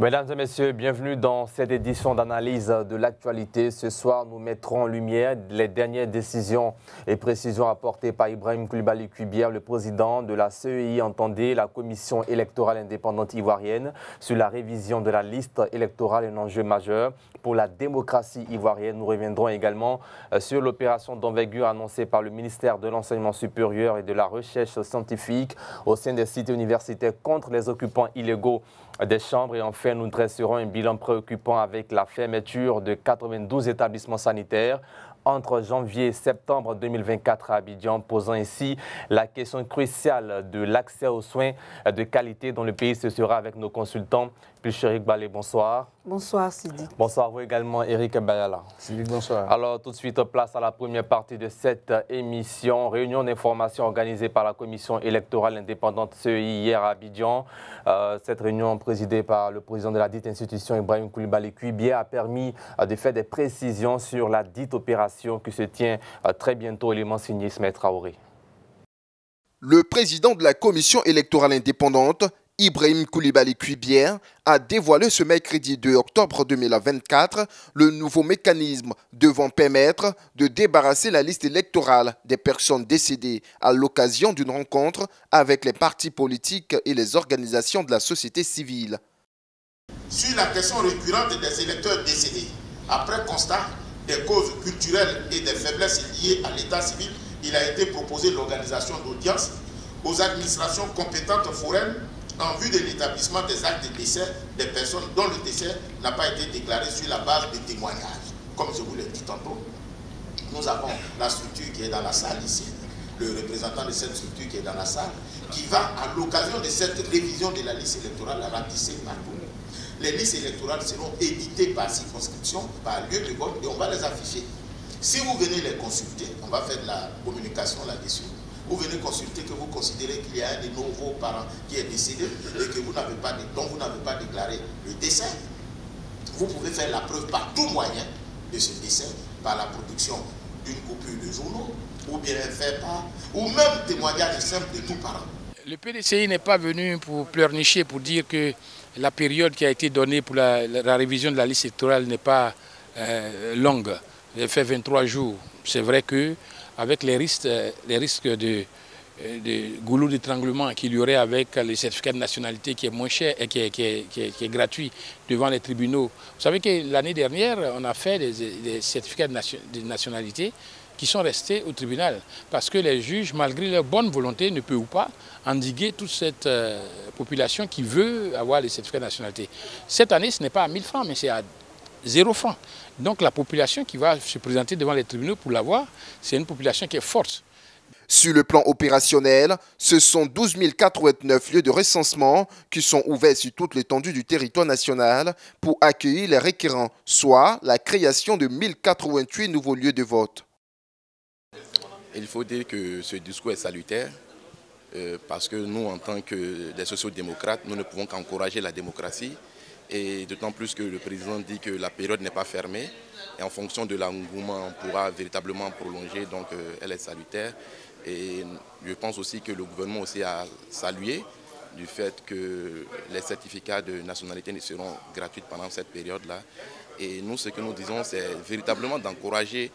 Mesdames et messieurs, bienvenue dans cette édition d'analyse de l'actualité. Ce soir, nous mettrons en lumière les dernières décisions et précisions apportées par Ibrahim Coulibaly Kuibière, le président de la CEI, entendez la Commission électorale indépendante ivoirienne, sur la révision de la liste électorale, un enjeu majeur pour la démocratie ivoirienne. Nous reviendrons également sur l'opération d'envergure annoncée par le ministère de l'Enseignement supérieur et de la Recherche scientifique au sein des cités universitaires contre les occupants illégaux des chambres. Et enfin, nous dresserons un bilan préoccupant avec la fermeture de 92 établissements sanitaires entre janvier et septembre 2024 à Abidjan, posant ainsi la question cruciale de l'accès aux soins de qualité dans le pays. Ce sera avec nos consultants. Pulchérik Balé, bonsoir. Bonsoir Sidi. Bonsoir vous également, Eric Bayala. Sidi, bonsoir. Alors tout de suite, place à la première partie de cette émission. Réunion d'information organisée par la Commission électorale indépendante CEI hier à Abidjan. Cette réunion présidée par le président de la dite institution, Ibrahim Coulibaly Kuibière, a permis de faire des précisions sur la dite opération qui se tient très bientôt. Élément signé Ismaël Traoré. Le président de la Commission électorale indépendante, Ibrahim Coulibaly Kuibière, a dévoilé ce mercredi 2 octobre 2024 le nouveau mécanisme devant permettre de débarrasser la liste électorale des personnes décédées à l'occasion d'une rencontre avec les partis politiques et les organisations de la société civile. Sur la question récurrente des électeurs décédés, après constat des causes culturelles et des faiblesses liées à l'état civil, il a été proposé l'organisation d'audiences aux administrations compétentes foraines en vue de l'établissement des actes de décès des personnes dont le décès n'a pas été déclaré sur la base de témoignages. Comme je vous l'ai dit tantôt, nous avons la structure qui est dans la salle ici, le représentant de cette structure qui est dans la salle, qui va, à l'occasion de cette révision de la liste électorale, la ratisser partout. Les listes électorales seront éditées par circonscription, par lieu de vote, et on va les afficher. Si vous venez les consulter, on va faire de la communication là-dessus. Vous venez consulter que vous considérez qu'il y a un de vos parents qui est décédé et que vous n'avez pas, dont vous n'avez pas déclaré le décès. Vous pouvez faire la preuve par tout moyen de ce décès, par la production d'une coupure de journaux, ou bien faire part, ou même témoignage simple de tout parent. Le PDCI n'est pas venu pour pleurnicher, pour dire que la période qui a été donnée pour la révision de la liste électorale n'est pas longue. Elle fait 23 jours. C'est vrai que avec les risques de goulot d'étranglement qu'il y aurait avec le certificat de nationalité qui est moins cher et qui est gratuit devant les tribunaux. Vous savez que l'année dernière, on a fait des certificats de nationalité qui sont restés au tribunal parce que les juges, malgré leur bonne volonté, ne peuvent pas endiguer toute cette population qui veut avoir les certificats de nationalité. Cette année, ce n'est pas à 1000 francs, mais c'est à 0 francs. Donc la population qui va se présenter devant les tribunaux pour l'avoir, c'est une population qui est forte. Sur le plan opérationnel, ce sont 12 089 lieux de recensement qui sont ouverts sur toute l'étendue du territoire national pour accueillir les requérants, soit la création de 1088 nouveaux lieux de vote. Il faut dire que ce discours est salutaire parce que nous, en tant que des sociodémocrates, nous ne pouvons qu'encourager la démocratie. Et d'autant plus que le président dit que la période n'est pas fermée et en fonction de l'engouement, on pourra véritablement prolonger, donc elle est salutaire. Et je pense aussi que le gouvernement aussi a salué du fait que les certificats de nationalité ne seront gratuits pendant cette période-là. Et nous, ce que nous disons, c'est véritablement d'encourager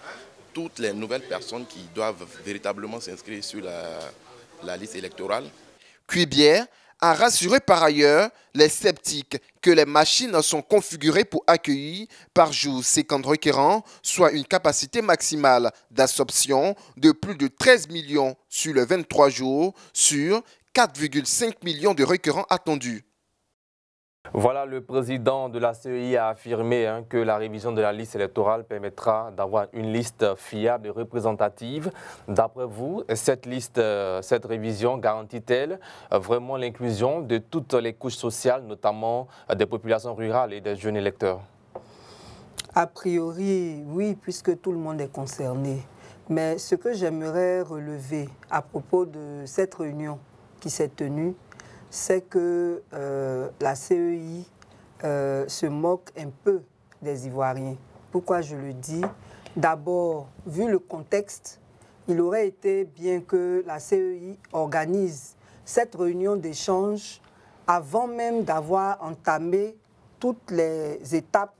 toutes les nouvelles personnes qui doivent véritablement s'inscrire sur la liste électorale. Kuibière a rassuré par ailleurs les sceptiques que les machines sont configurées pour accueillir par jour 50 requérants, soit une capacité maximale d'absorption de plus de 13 millions sur les 23 jours sur 4,5 millions de requérants attendus. Voilà, le président de la CEI a affirmé que la révision de la liste électorale permettra d'avoir une liste fiable et représentative. D'après vous, cette révision garantit-elle vraiment l'inclusion de toutes les couches sociales, notamment des populations rurales et des jeunes électeurs? A priori, oui, puisque tout le monde est concerné. Mais ce que j'aimerais relever à propos de cette réunion qui s'est tenue, c'est que la CEI se moque un peu des Ivoiriens. Pourquoi je le dis? D'abord, vu le contexte, il aurait été bien que la CEI organise cette réunion d'échange avant même d'avoir entamé toutes les étapes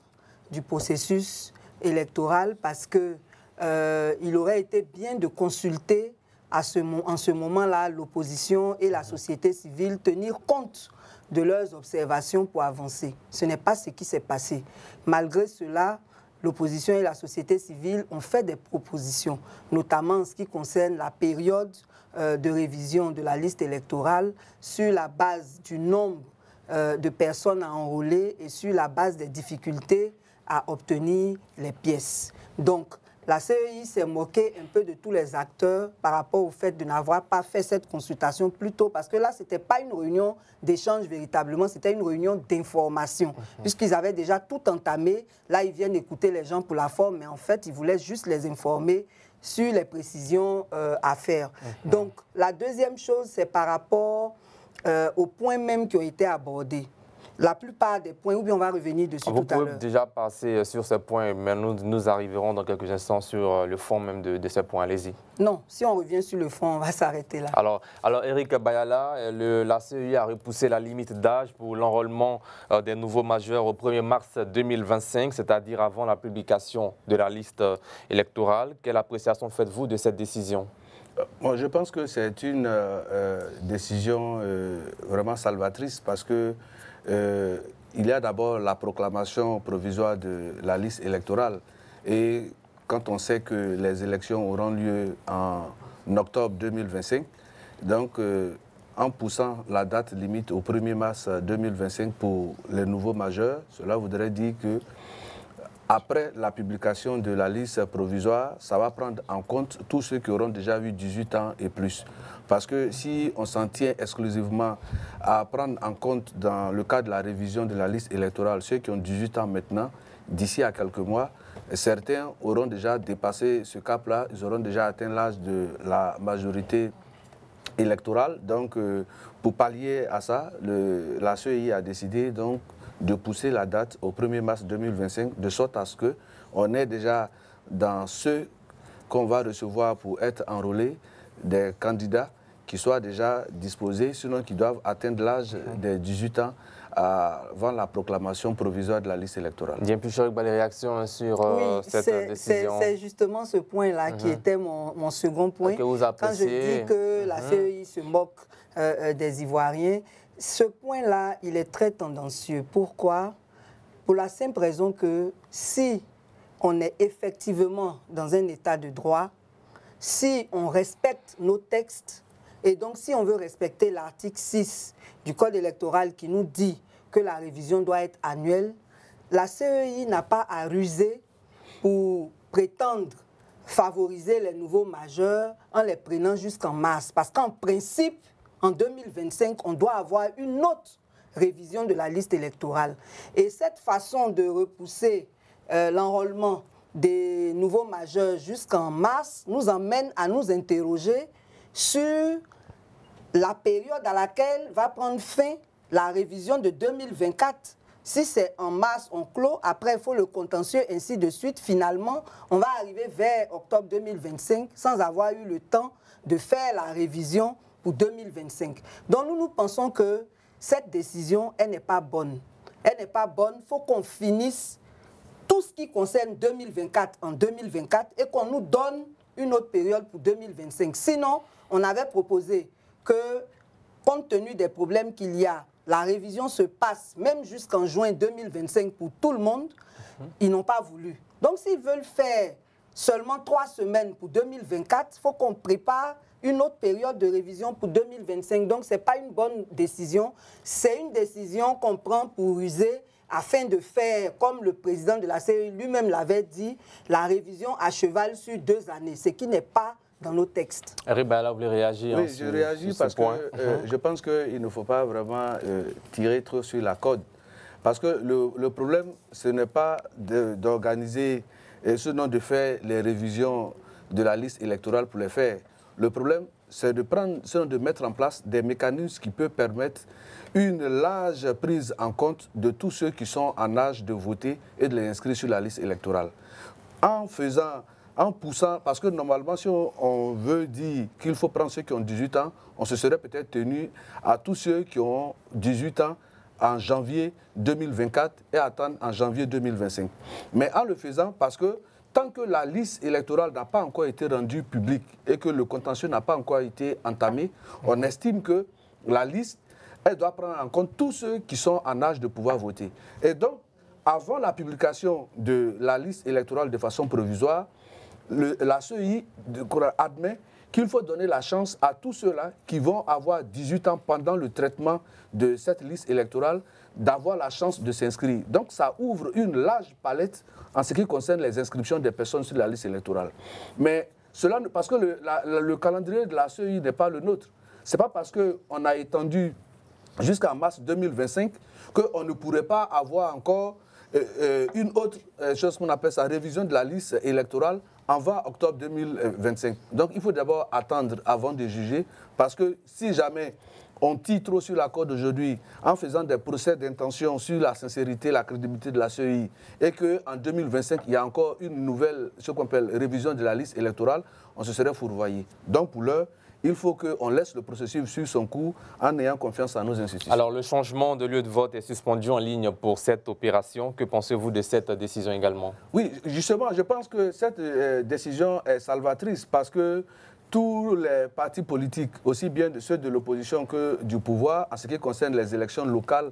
du processus électoral parce que il aurait été bien de consulter en ce moment-là l'opposition et la société civile, tenir compte de leurs observations pour avancer. Ce n'est pas ce qui s'est passé. Malgré cela, l'opposition et la société civile ont fait des propositions, notamment en ce qui concerne la période de révision de la liste électorale sur la base du nombre de personnes à enrôler et sur la base des difficultés à obtenir les pièces. Donc, la CEI s'est moquée un peu de tous les acteurs par rapport au fait de n'avoir pas fait cette consultation plus tôt, parce que là, ce n'était pas une réunion d'échange véritablement, c'était une réunion d'information, puisqu'ils avaient déjà tout entamé. Là, ils viennent écouter les gens pour la forme, mais en fait, ils voulaient juste les informer sur les précisions à faire. Donc, la deuxième chose, c'est par rapport aux points même qui ont été abordés. La plupart des points, ou bien on va revenir dessus tout à l'heure. Vous pouvez déjà passer sur ces points, mais nous arriverons dans quelques instants sur le fond même de ces points. Allez-y. Non, si on revient sur le fond, on va s'arrêter là. Alors Eric Bayala, la CEI a repoussé la limite d'âge pour l'enrôlement des nouveaux majeurs au 1er mars 2025, c'est-à-dire avant la publication de la liste électorale. Quelle appréciation faites-vous de cette décision ? Moi, je pense que c'est une décision vraiment salvatrice parce que il y a d'abord la proclamation provisoire de la liste électorale. Et quand on sait que les élections auront lieu en octobre 2025, donc en poussant la date limite au 1er mars 2025 pour les nouveaux majeurs, cela voudrait dire que après la publication de la liste provisoire, ça va prendre en compte tous ceux qui auront déjà eu 18 ans et plus. Parce que si on s'en tient exclusivement à prendre en compte dans le cadre de la révision de la liste électorale, ceux qui ont 18 ans maintenant, d'ici à quelques mois, certains auront déjà dépassé ce cap-là, ils auront déjà atteint l'âge de la majorité électorale. Donc, pour pallier à ça, la CEI a décidé donc de pousser la date au 1er mars 2025, de sorte à ce qu'on ait déjà dans ceux qu'on va recevoir pour être enrôlés, des candidats qui soient déjà disposés, sinon qui doivent atteindre l'âge des 18 ans avant la proclamation provisoire de la liste électorale. Bien plus cher que les réactions sur cette décision. C'est justement ce point-là qui était mon second point. Que vous quand je dis que la CEI se moque des Ivoiriens, ce point-là, il est très tendancieux. Pourquoi? Pour la simple raison que si on est effectivement dans un état de droit, si on respecte nos textes, et donc si on veut respecter l'article 6 du Code électoral qui nous dit que la révision doit être annuelle, la CEI n'a pas à ruser pour prétendre favoriser les nouveaux majeurs en les prenant jusqu'en mars. Parce qu'en principe, en 2025, on doit avoir une autre révision de la liste électorale. Et cette façon de repousser l'enrôlement des nouveaux majeurs jusqu'en mars nous emmène à nous interroger sur la période à laquelle va prendre fin la révision de 2024. Si c'est en mars, on clôt, après il faut le contentieux, ainsi de suite. Finalement, on va arriver vers octobre 2025 sans avoir eu le temps de faire la révision pour 2025. Donc nous pensons que cette décision, elle n'est pas bonne. Elle n'est pas bonne. Il faut qu'on finisse tout ce qui concerne 2024 en 2024 et qu'on nous donne une autre période pour 2025. Sinon, on avait proposé que, compte tenu des problèmes qu'il y a, la révision se passe même jusqu'en juin 2025 pour tout le monde. Ils n'ont pas voulu. Donc s'ils veulent faire seulement 3 semaines pour 2024, il faut qu'on prépare une autre période de révision pour 2025. Donc, ce n'est pas une bonne décision. C'est une décision qu'on prend pour user afin de faire, comme le président de la CEI lui-même l'avait dit, la révision à cheval sur 2 années, ce qui n'est pas dans nos textes. Ribala, vous voulez réagir? Oui, je réagis parce que je pense qu'il ne faut pas vraiment tirer trop sur la corde. Parce que le problème, ce n'est pas d'organiser, sinon de faire les révisions de la liste électorale pour les faire. Le problème, c'est de mettre en place des mécanismes qui peuvent permettre une large prise en compte de tous ceux qui sont en âge de voter et de les inscrire sur la liste électorale. En poussant, parce que normalement, si on veut dire qu'il faut prendre ceux qui ont 18 ans, on se serait peut-être tenu à tous ceux qui ont 18 ans en janvier 2024 et attendre en janvier 2025. Mais en le faisant, parce que tant que la liste électorale n'a pas encore été rendue publique et que le contentieux n'a pas encore été entamé, on estime que la liste, elle doit prendre en compte tous ceux qui sont en âge de pouvoir voter. Et donc, avant la publication de la liste électorale de façon provisoire, la CEI admet qu'il faut donner la chance à tous ceux-là qui vont avoir 18 ans pendant le traitement de cette liste électorale d'avoir la chance de s'inscrire. Donc ça ouvre une large palette en ce qui concerne les inscriptions des personnes sur la liste électorale. Mais cela, parce que le calendrier de la CEI n'est pas le nôtre. Ce n'est pas parce qu'on a étendu jusqu'en mars 2025 qu'on ne pourrait pas avoir encore une autre chose qu'on appelle sa révision de la liste électorale avant octobre 2025. Donc il faut d'abord attendre avant de juger, parce que si jamais on tire trop sur la corde aujourd'hui en faisant des procès d'intention sur la sincérité, la crédibilité de la CEI, et qu'en 2025, il y a encore une nouvelle, ce qu'on appelle révision de la liste électorale, on se serait fourvoyé. Donc pour l'heure, il faut qu'on laisse le processus suivre son cours en ayant confiance en nos institutions. Alors, le changement de lieu de vote est suspendu en ligne pour cette opération. Que pensez-vous de cette décision également? Oui, justement, je pense que cette décision est salvatrice parce que tous les partis politiques, aussi bien ceux de l'opposition que du pouvoir, en ce qui concerne les élections locales,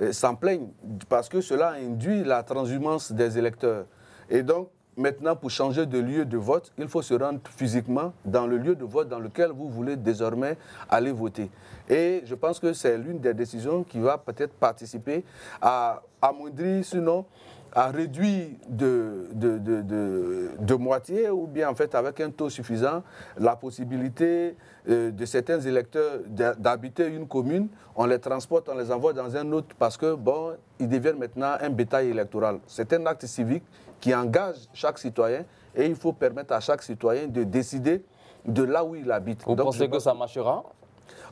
s'en plaignent parce que cela induit la transhumance des électeurs. Et donc, maintenant, pour changer de lieu de vote, il faut se rendre physiquement dans le lieu de vote dans lequel vous voulez désormais aller voter. Et je pense que c'est l'une des décisions qui va peut-être participer à amoindrir, sinon à réduire de moitié, ou bien en fait avec un taux suffisant, la possibilité de certains électeurs d'habiter une commune. On les transporte, on les envoie dans un autre parce que, bon, ils deviennent maintenant un bétail électoral. C'est un acte civique qui engage chaque citoyen et il faut permettre à chaque citoyen de décider de là où il habite. Vous pensez que ça marchera?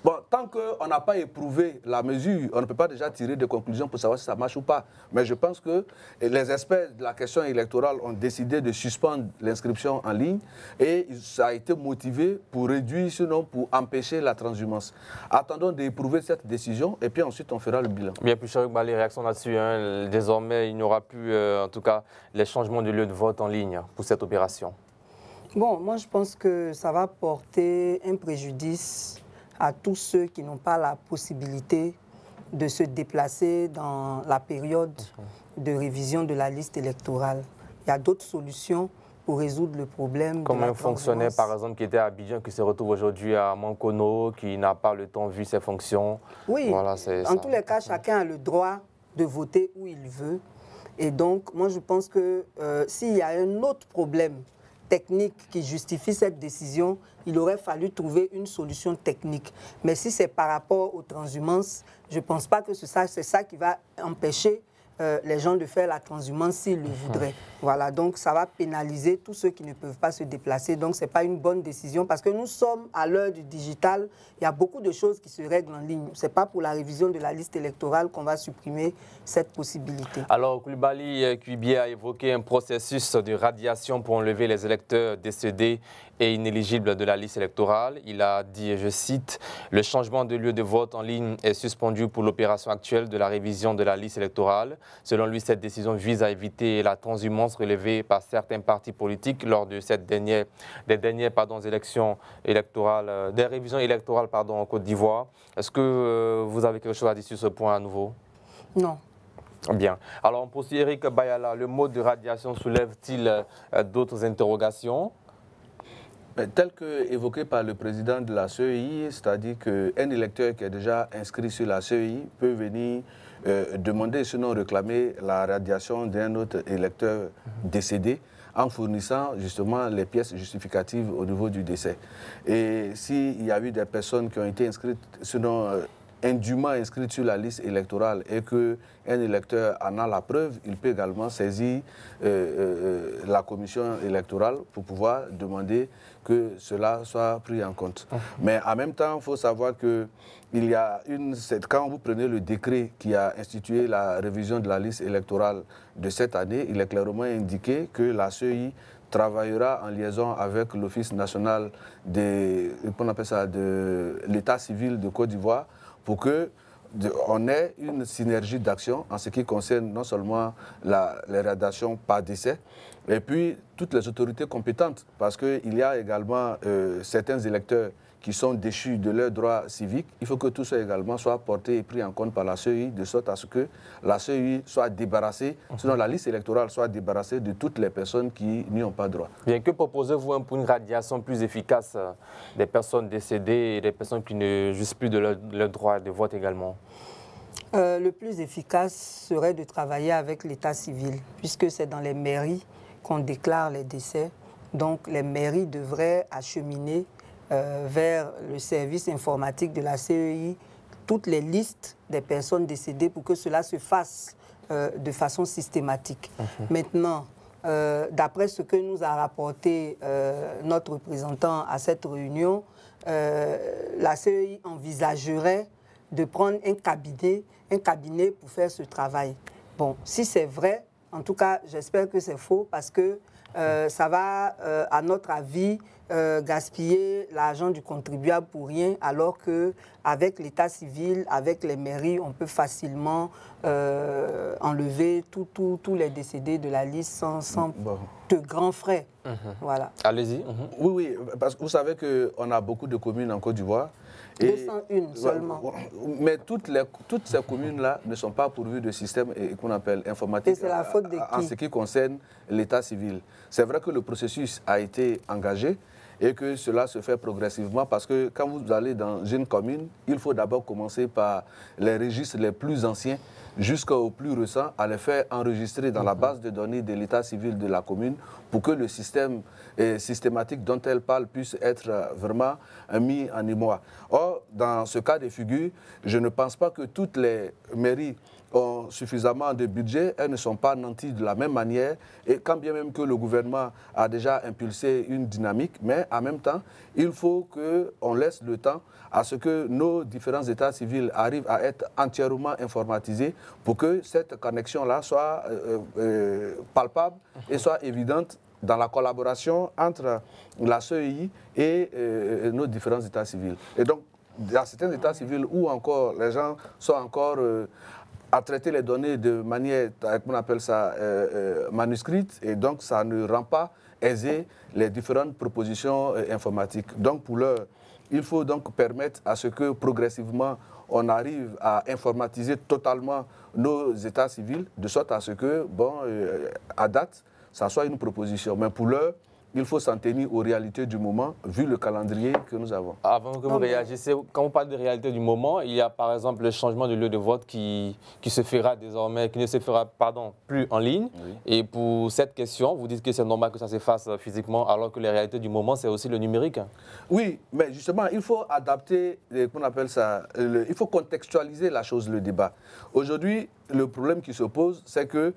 Bon, tant qu'on n'a pas éprouvé la mesure, on ne peut pas déjà tirer des conclusions pour savoir si ça marche ou pas. Mais je pense que les experts de la question électorale ont décidé de suspendre l'inscription en ligne et ça a été motivé pour réduire, sinon pour empêcher la transhumance. Attendons d'éprouver cette décision et puis ensuite on fera le bilan. Bien, puis Charik Ba, les réactions là-dessus, hein. Désormais, il n'y aura plus, en tout cas, les changements de lieu de vote en ligne pour cette opération. Bon, moi je pense que ça va porter un préjudice à tous ceux qui n'ont pas la possibilité de se déplacer dans la période de révision de la liste électorale. Il y a d'autres solutions pour résoudre le problème. Comme un fonctionnaire, par exemple, qui était à Abidjan, qui se retrouve aujourd'hui à Mankono, qui n'a pas le temps vu ses fonctions. Oui, voilà, en tous les cas, chacun a le droit de voter où il veut. Et donc, moi, je pense que s'il y a un autre problème technique qui justifie cette décision, il aurait fallu trouver une solution technique. Mais si c'est par rapport aux transhumances, je ne pense pas que c'est ça qui va empêcher les gens de faire la transhumance s'ils le voudraient. Voilà, donc ça va pénaliser tous ceux qui ne peuvent pas se déplacer. Donc ce n'est pas une bonne décision parce que nous sommes à l'heure du digital. Il y a beaucoup de choses qui se règlent en ligne. Ce n'est pas pour la révision de la liste électorale qu'on va supprimer cette possibilité. Alors, Coulibaly Kuibier a évoqué un processus de radiation pour enlever les électeurs décédés et inéligibles de la liste électorale. Il a dit, je cite, « Le changement de lieu de vote en ligne est suspendu pour l'opération actuelle de la révision de la liste électorale. Selon lui, cette décision vise à éviter la transhumance relevée par certains partis politiques lors de des dernières élections électorales, des révisions électorales en Côte d'Ivoire. Est-ce que vous avez quelque chose à dire sur ce point à nouveau? Non. Bien. Alors, on poursuit Eric Bayala. Le mode de radiation soulève-t-il d'autres interrogations? Tel que évoqué par le président de la CEI, c'est-à-dire qu'un électeur qui est déjà inscrit sur la CEI peut venir demander, sinon réclamer la radiation d'un autre électeur décédé en fournissant justement les pièces justificatives au niveau du décès. Et s'il y a eu des personnes qui ont été inscrites, sinon indûment inscrites sur la liste électorale et qu'un électeur en a la preuve, il peut également saisir la commission électorale pour pouvoir demander que cela soit pris en compte. Mais en même temps, il faut savoir que il y a quand vous prenez le décret qui a institué la révision de la liste électorale de cette année, il est clairement indiqué que la CEI travaillera en liaison avec l'Office national de l'État civil de Côte d'Ivoire pour que on ait une synergie d'action en ce qui concerne non seulement les rédactions par décès, et puis toutes les autorités compétentes, parce qu'il y a également certains électeurs qui sont déchus de leurs droits civiques. Il faut que tout ça également soit porté et pris en compte par la CEI, de sorte à ce que la CEI soit débarrassée, sinon la liste électorale soit débarrassée de toutes les personnes qui n'y ont pas droit. Bien, que proposez-vous pour une radiation plus efficace des personnes décédées et des personnes qui ne jouissent plus de leur droit de vote également? Le plus efficace serait de travailler avec l'état civil, puisque c'est dans les mairies qu'on déclare les décès. Donc les mairies devraient acheminer vers le service informatique de la CEI toutes les listes des personnes décédées pour que cela se fasse de façon systématique. Maintenant, d'après ce que nous a rapporté notre représentant à cette réunion, la CEI envisagerait de prendre un cabinet pour faire ce travail. Bon, si c'est vrai, en tout cas, j'espère que c'est faux parce que ça va, à notre avis, gaspiller l'argent du contribuable pour rien, alors qu'avec l'état civil, avec les mairies, on peut facilement enlever tous les décédés de la liste sans de grands frais. Voilà. Allez-y. Oui, parce que vous savez qu'on a beaucoup de communes en Côte d'Ivoire. 201 seulement. Mais toutes ces communes-là ne sont pas pourvues de système qu'on appelle informatique. Et c'est la faute de qui? En ce qui concerne l'état civil. C'est vrai que le processus a été engagé et que cela se fait progressivement parce que quand vous allez dans une commune, il faut d'abord commencer par les registres les plus anciens jusqu'au plus récent, à les faire enregistrer dans la base de données de l'état civil de la commune pour que le système systématique dont elle parle puisse être vraiment mis en émoi. Or, dans ce cas de figure, je ne pense pas que toutes les mairies ont suffisamment de budget, elles ne sont pas nanties de la même manière, et quand bien même que le gouvernement a déjà impulsé une dynamique, mais en même temps, il faut qu'on laisse le temps à ce que nos différents états civils arrivent à être entièrement informatisés pour que cette connexion-là soit palpable et soit évidente dans la collaboration entre la CEI et nos différents états civils. Et donc, il y a certains états civils où encore les gens sont encore à traiter les données de manière, on appelle ça, manuscrite, et donc ça ne rend pas aisé les différentes propositions informatiques. Donc pour l'heure, il faut donc permettre à ce que progressivement on arrive à informatiser totalement nos états civils, de sorte à ce que, bon, à date, ça soit une proposition. Mais pour l'heure, il faut s'en tenir aux réalités du moment, vu le calendrier que nous avons. Avant que vous réagissiez, quand on parle de réalité du moment, il y a par exemple le changement de lieu de vote qui se fera désormais, qui ne se fera plus en ligne. Oui. Et pour cette question, vous dites que c'est normal que ça se fasse physiquement, alors que les réalités du moment, c'est aussi le numérique. Oui, mais justement, il faut adapter, qu'on appelle ça, il faut contextualiser la chose, le débat. Aujourd'hui, le problème qui se pose, c'est que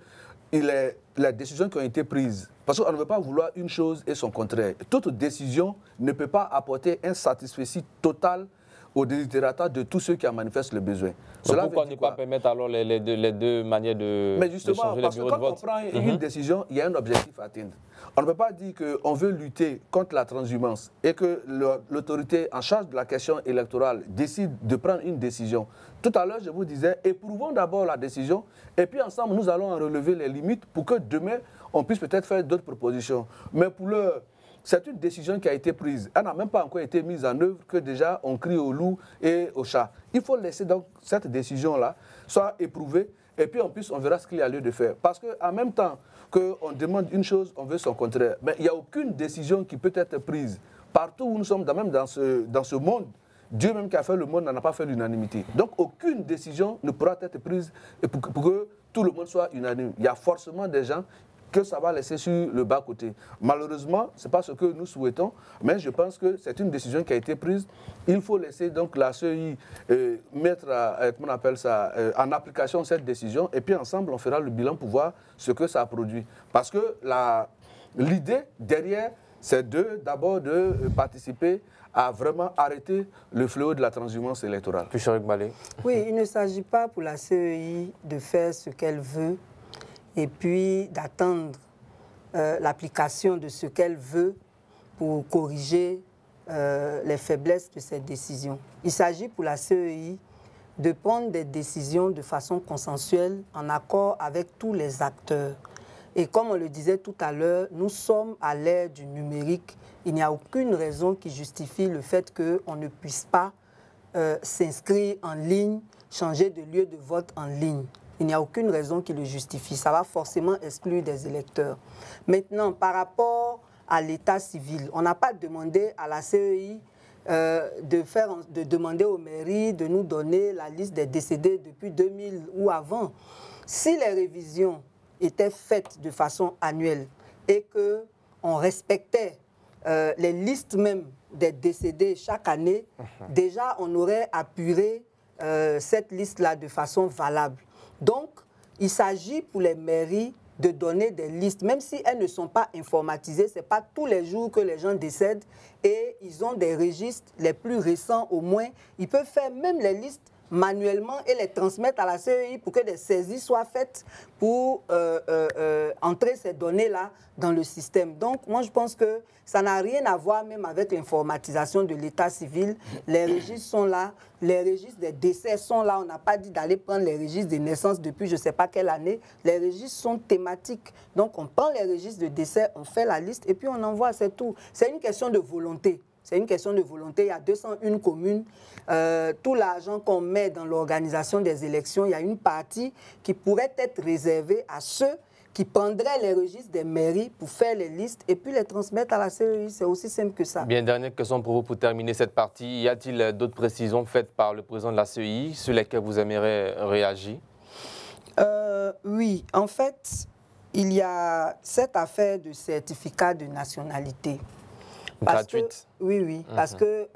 les décisions qui ont été prises, parce qu'on ne veut pas vouloir une chose et son contraire. Toute décision ne peut pas apporter un satisfecit total au désirata de tous ceux qui en manifestent le besoin. Donc pourquoi ne pas permettre alors les deux manières de Mais justement, changer parce les que bureaux de quand vote? on prend une décision, il y a un objectif à atteindre. On ne peut pas dire qu'on veut lutter contre la transhumance et que l'autorité en charge de la question électorale décide de prendre une décision. Tout à l'heure, je vous disais, éprouvons d'abord la décision et puis ensemble, nous allons en relever les limites pour que demain, on puisse peut-être faire d'autres propositions. Mais pour l'heure, c'est une décision qui a été prise. Elle n'a même pas encore été mise en œuvre que déjà on crie au loup et au chat. Il faut laisser donc cette décision-là soit éprouvée et puis en plus on verra ce qu'il y a lieu de faire. Parce qu'en même temps qu'on demande une chose, on veut son contraire. Mais il n'y a aucune décision qui peut être prise. Partout où nous sommes, même dans ce monde, Dieu même qui a fait le monde n'en a pas fait l'unanimité. Donc aucune décision ne pourra être prise pour que tout le monde soit unanime. Il y a forcément des gens que ça va laisser sur le bas-côté. Malheureusement, ce n'est pas ce que nous souhaitons, mais je pense que c'est une décision qui a été prise. Il faut laisser donc la CEI mettre, comment on appelle ça, en application cette décision, et puis ensemble, on fera le bilan pour voir ce que ça a produit. Parce que l'idée derrière, c'est d'abord de participer à vraiment arrêter le fléau de la transhumance électorale. Oui, il ne s'agit pas pour la CEI de faire ce qu'elle veut, et puis d'attendre l'application de ce qu'elle veut pour corriger les faiblesses de cette décision. Il s'agit pour la CEI de prendre des décisions de façon consensuelle, en accord avec tous les acteurs. Et comme on le disait tout à l'heure, nous sommes à l'ère du numérique. Il n'y a aucune raison qui justifie le fait qu'on ne puisse pas s'inscrire en ligne, changer de lieu de vote en ligne. Il n'y a aucune raison qui le justifie. Ça va forcément exclure des électeurs. Maintenant, par rapport à l'état civil, on n'a pas demandé à la CEI de demander aux mairies de nous donner la liste des décédés depuis 2000 ou avant. Si les révisions étaient faites de façon annuelle et qu'on respectait les listes même des décédés chaque année, déjà on aurait apuré cette liste-là de façon valable. Donc, il s'agit pour les mairies de donner des listes, même si elles ne sont pas informatisées, ce n'est pas tous les jours que les gens décèdent et ils ont des registres les plus récents au moins. Ils peuvent faire même les listes manuellement et les transmettre à la CEI pour que des saisies soient faites pour entrer ces données-là dans le système. Donc, moi, je pense que ça n'a rien à voir même avec l'informatisation de l'état civil. Les registres sont là, les registres des décès sont là. On n'a pas dit d'aller prendre les registres des naissances depuis je ne sais pas quelle année. Les registres sont thématiques. Donc, on prend les registres de décès, on fait la liste et puis on envoie, c'est tout. C'est une question de volonté. C'est une question de volonté. Il y a 201 communes. Tout l'argent qu'on met dans l'organisation des élections, il y a une partie qui pourrait être réservée à ceux qui prendraient les registres des mairies pour faire les listes et puis les transmettre à la CEI. C'est aussi simple que ça. Bien, dernière question pour vous pour terminer cette partie. Y a-t-il d'autres précisions faites par le président de la CEI sur lesquelles vous aimeriez réagir? Oui, en fait, il y a cette affaire de certificat de nationalité. Gratuite. Oui, parce que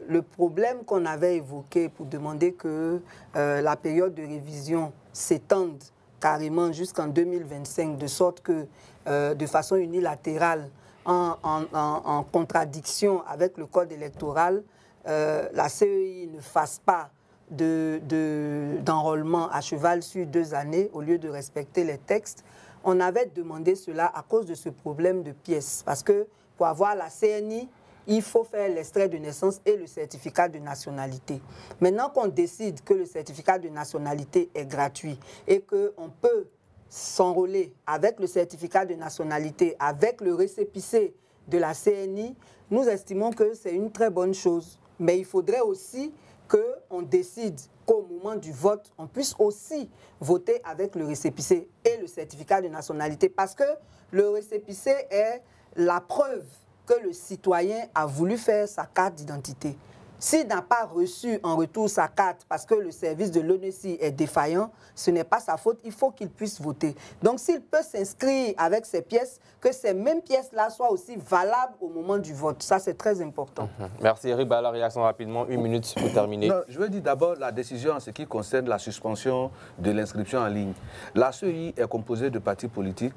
le problème qu'on avait évoqué pour demander que la période de révision s'étende carrément jusqu'en 2025, de sorte que de façon unilatérale, en contradiction avec le code électoral, la CEI ne fasse pas d'enrôlement à cheval sur 2 années au lieu de respecter les textes. On avait demandé cela à cause de ce problème de pièces, parce que pour avoir la CNI, il faut faire l'extrait de naissance et le certificat de nationalité. Maintenant qu'on décide que le certificat de nationalité est gratuit et qu'on peut s'enrôler avec le certificat de nationalité, avec le récépissé de la CNI, nous estimons que c'est une très bonne chose. Mais il faudrait aussi qu'on décide qu'au moment du vote, on puisse aussi voter avec le récépissé et le certificat de nationalité. Parce que le récépissé est la preuve que le citoyen a voulu faire sa carte d'identité. S'il n'a pas reçu en retour sa carte parce que le service de l'ONESI est défaillant, ce n'est pas sa faute, il faut qu'il puisse voter. Donc s'il peut s'inscrire avec ces pièces, que ces mêmes pièces-là soient aussi valables au moment du vote. Ça, c'est très important. Merci Eric. La réaction rapidement, 1 minute pour terminer. Non, je veux dire d'abord la décision en ce qui concerne la suspension de l'inscription en ligne. La CEI est composée de partis politiques,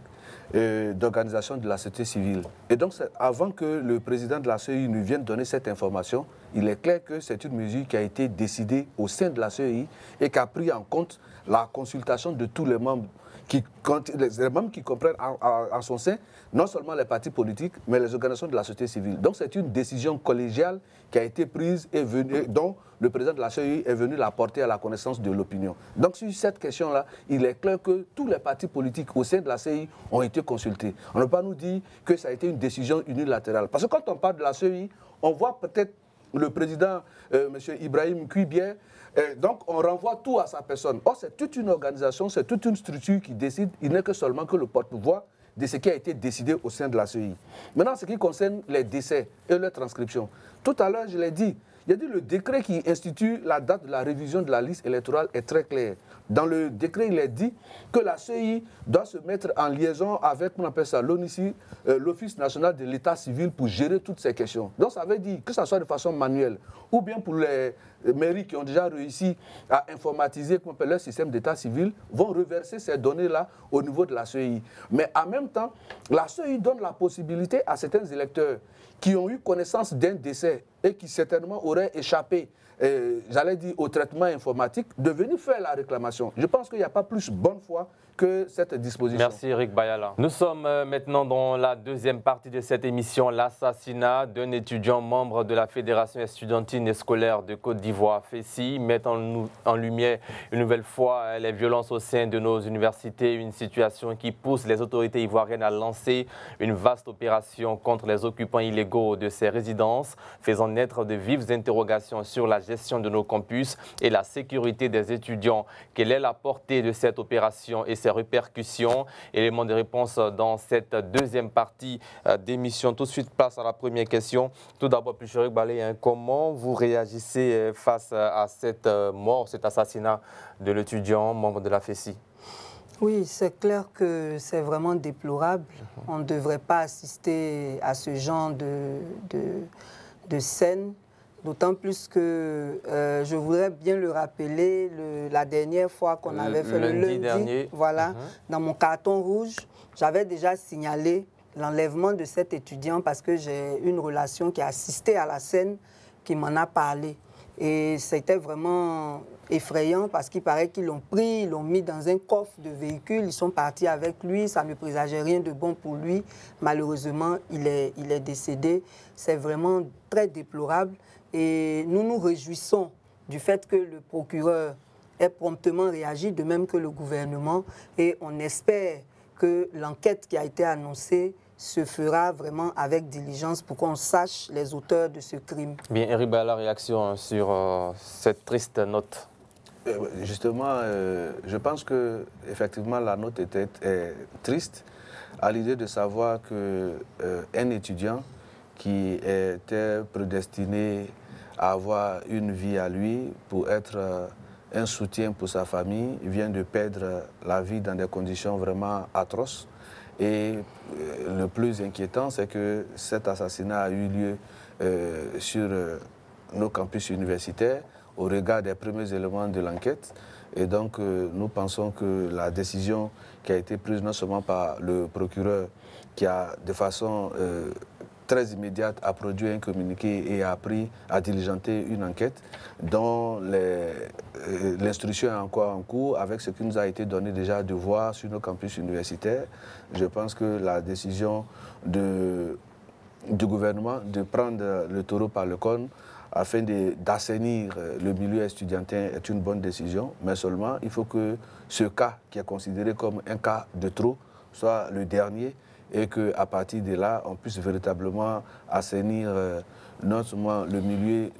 d'organisations de la société civile. Et donc, avant que le président de la CEI nous vienne donner cette information, il est clair que c'est une mesure qui a été décidée au sein de la CEI et qui a pris en compte la consultation de tous les membres les membres qui comprennent en son sein non seulement les partis politiques, mais les organisations de la société civile. Donc c'est une décision collégiale qui a été prise et dont le président de la CEI est venu la porter à la connaissance de l'opinion. Donc sur cette question-là, il est clair que tous les partis politiques au sein de la CEI ont été consultés. On ne peut pas nous dire que ça a été une décision unilatérale. Parce que quand on parle de la CEI, on voit peut-être le président, M. Ibrahim Kuibier, donc on renvoie tout à sa personne. Or, c'est toute une organisation, c'est toute une structure qui décide. Il n'est que seulement que le porte-voix de ce qui a été décidé au sein de la CEI. Maintenant, ce qui concerne les décès et leur transcription. Tout à l'heure, je l'ai dit, le décret qui institue la date de la révision de la liste électorale est très clair. Dans le décret, il est dit que la CEI doit se mettre en liaison avec, on appelle ça l'ONICI, l'Office national de l'état civil, pour gérer toutes ces questions. Donc ça veut dire que ce soit de façon manuelle, ou bien pour les mairies qui ont déjà réussi à informatiser leur système d'état civil, vont reverser ces données-là au niveau de la CEI. Mais en même temps, la CEI donne la possibilité à certains électeurs qui ont eu connaissance d'un décès et qui certainement auraient échappé j'allais dire, au traitement informatique, de venir faire la réclamation. Je pense qu'il n'y a pas plus bonne foi que cette disposition. Merci Eric Bayala. Nous sommes maintenant dans la deuxième partie de cette émission, l'assassinat d'un étudiant membre de la Fédération estudiantine et scolaire de Côte d'Ivoire, FESI, met en lumière une nouvelle fois les violences au sein de nos universités, une situation qui pousse les autorités ivoiriennes à lancer une vaste opération contre les occupants illégaux de ces résidences, faisant naître de vives interrogations sur la gestion de nos campus et la sécurité des étudiants. Quelle est la portée de cette opération et ses répercussions? Élément de réponse dans cette deuxième partie d'émission. Tout de suite, place à la première question. Tout d'abord, Pucherik Balé, comment vous réagissez face à cette mort, cet assassinat de l'étudiant membre de la FESI? Oui, c'est clair que c'est vraiment déplorable. On ne devrait pas assister à ce genre de scène. D'autant plus que je voudrais bien le rappeler, la dernière fois qu'on avait fait le lundi dernier, voilà, dans mon carton rouge, j'avais déjà signalé l'enlèvement de cet étudiant parce que j'ai une relation qui a assisté à la scène qui m'en a parlé. Et c'était vraiment effrayant parce qu'il paraît qu'ils l'ont pris, ils l'ont mis dans un coffre de véhicule, ils sont partis avec lui, ça ne présageait rien de bon pour lui. Malheureusement, il est décédé. C'est vraiment très déplorable. Et nous nous réjouissons du fait que le procureur ait promptement réagi, de même que le gouvernement. Et on espère que l'enquête qui a été annoncée se fera vraiment avec diligence pour qu'on sache les auteurs de ce crime. Bien, Eric Bayala, réaction sur cette triste note. Justement, je pense que effectivement la note était triste à l'idée de savoir qu'un étudiant qui était prédestiné à avoir une vie à lui pour être un soutien pour sa famille vient de perdre la vie dans des conditions vraiment atroces. Et le plus inquiétant, c'est que cet assassinat a eu lieu sur nos campus universitaires au regard des premiers éléments de l'enquête. Et donc, nous pensons que la décision qui a été prise non seulement par le procureur, qui a de façon très immédiate a produit un communiqué et a diligenté une enquête dont l'instruction est encore en cours avec ce qui nous a été donné déjà de voir sur nos campus universitaires. Je pense que la décision du gouvernement de prendre le taureau par le corne afin d'assainir le milieu estudiantin est une bonne décision, mais seulement il faut que ce cas qui est considéré comme un cas de trop soit le dernier et qu'à partir de là, on puisse véritablement assainir non seulement le milieu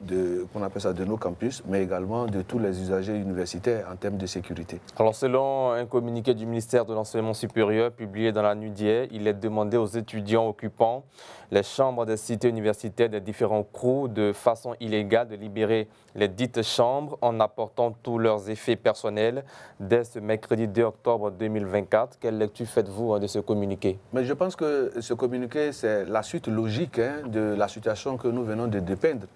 qu'on appelle ça de nos campus, mais également de tous les usagers universitaires en termes de sécurité. Alors, selon un communiqué du ministère de l'Enseignement supérieur publié dans la nuit d'hier, il est demandé aux étudiants occupant les chambres des cités universitaires des différents CROU de façon illégale de libérer les dites chambres en apportant tous leurs effets personnels dès ce mercredi 2 octobre 2024. Quelle lecture faites-vous de ce communiqué? Mais je pense que ce communiqué, c'est la suite logique de la situation que nous venons de dépeindre.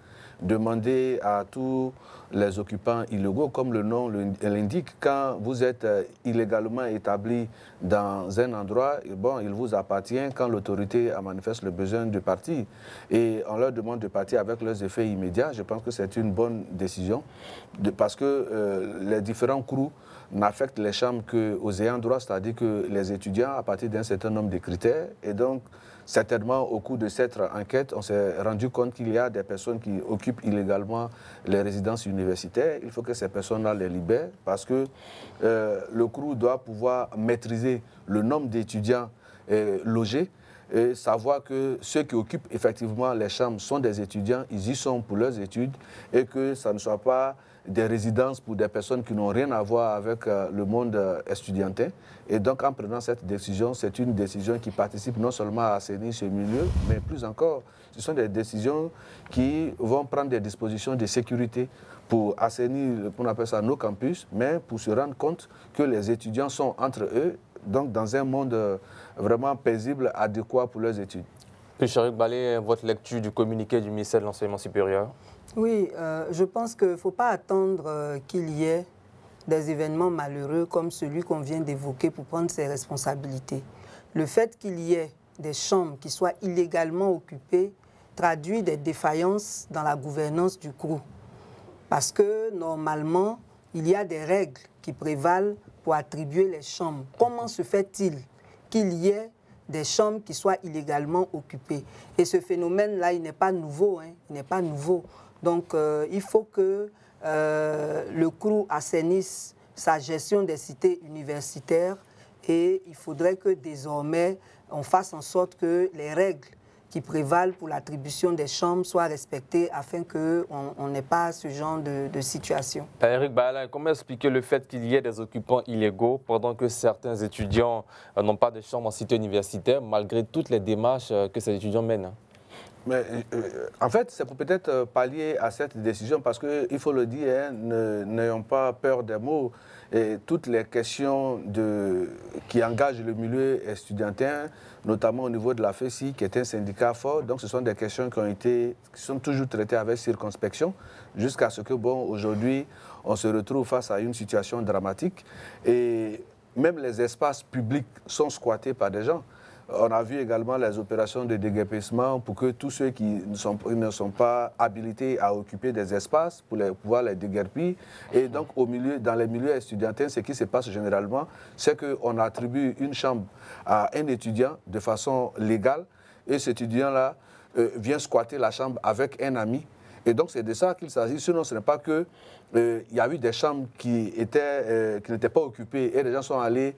Demander à tous les occupants illégaux, comme le nom l'indique, quand vous êtes illégalement établi dans un endroit, bon, il vous appartient quand l'autorité manifeste le besoin de partir. Et on leur demande de partir avec leurs effets immédiats. Je pense que c'est une bonne décision parce que les différents CROU n'affectent les chambres qu'aux ayants droit, c'est-à-dire que les étudiants à partir d'un certain nombre de critères. Et donc, certainement, au cours de cette enquête, on s'est rendu compte qu'il y a des personnes qui occupent illégalement les résidences universitaires. Il faut que ces personnes-là les libèrent parce que le CROU doit pouvoir maîtriser le nombre d'étudiants logés et savoir que ceux qui occupent effectivement les chambres sont des étudiants, ils y sont pour leurs études et que ça ne soit pas des résidences pour des personnes qui n'ont rien à voir avec le monde estudiantin. Et donc, en prenant cette décision, c'est une décision qui participe non seulement à assainir ce milieu, mais plus encore, ce sont des décisions qui vont prendre des dispositions de sécurité pour assainir, on appelle ça nos campus, mais pour se rendre compte que les étudiants sont entre eux, donc dans un monde vraiment paisible, adéquat pour leurs études. Pucherik Balé, votre lecture du communiqué du ministère de l'Enseignement supérieur? Oui, je pense qu'il ne faut pas attendre qu'il y ait des événements malheureux comme celui qu'on vient d'évoquer pour prendre ses responsabilités. Le fait qu'il y ait des chambres qui soient illégalement occupées traduit des défaillances dans la gouvernance du CROU. Parce que normalement, il y a des règles qui prévalent pour attribuer les chambres. Comment se fait-il qu'il y ait des chambres qui soient illégalement occupées? Et ce phénomène-là, il n'est pas nouveau. Hein, il n'est pas nouveau. Donc, il faut que le CROU assainisse sa gestion des cités universitaires et il faudrait que désormais, on fasse en sorte que les règles qui prévalent pour l'attribution des chambres soient respectées afin qu'on n'ait pas ce genre de situation. Eric Baala, comment expliquer le fait qu'il y ait des occupants illégaux pendant que certains étudiants n'ont pas de chambre en cité universitaire malgré toutes les démarches que ces étudiants mènent? Mais, en fait, c'est pour peut-être pallier à cette décision parce qu'il faut le dire, hein, n'ayons pas peur des mots. Et toutes les questions qui engagent le milieu estudiantin, notamment au niveau de la FESI, qui est un syndicat fort, donc ce sont des questions qui sont toujours traitées avec circonspection, jusqu'à ce que, bon, aujourd'hui, on se retrouve face à une situation dramatique. Et même les espaces publics sont squattés par des gens. On a vu également les opérations de déguerpissement pour que tous ceux qui ne sont pas habilités à occuper des espaces pour pouvoir les déguerpir. Et donc, dans les milieux estudiantins, ce qui se passe généralement, c'est qu'on attribue une chambre à un étudiant de façon légale et cet étudiant-là vient squatter la chambre avec un ami. Et donc, c'est de ça qu'il s'agit. Sinon, ce n'est pas que il y a eu des chambres qui n'étaient pas occupées et les gens sont allés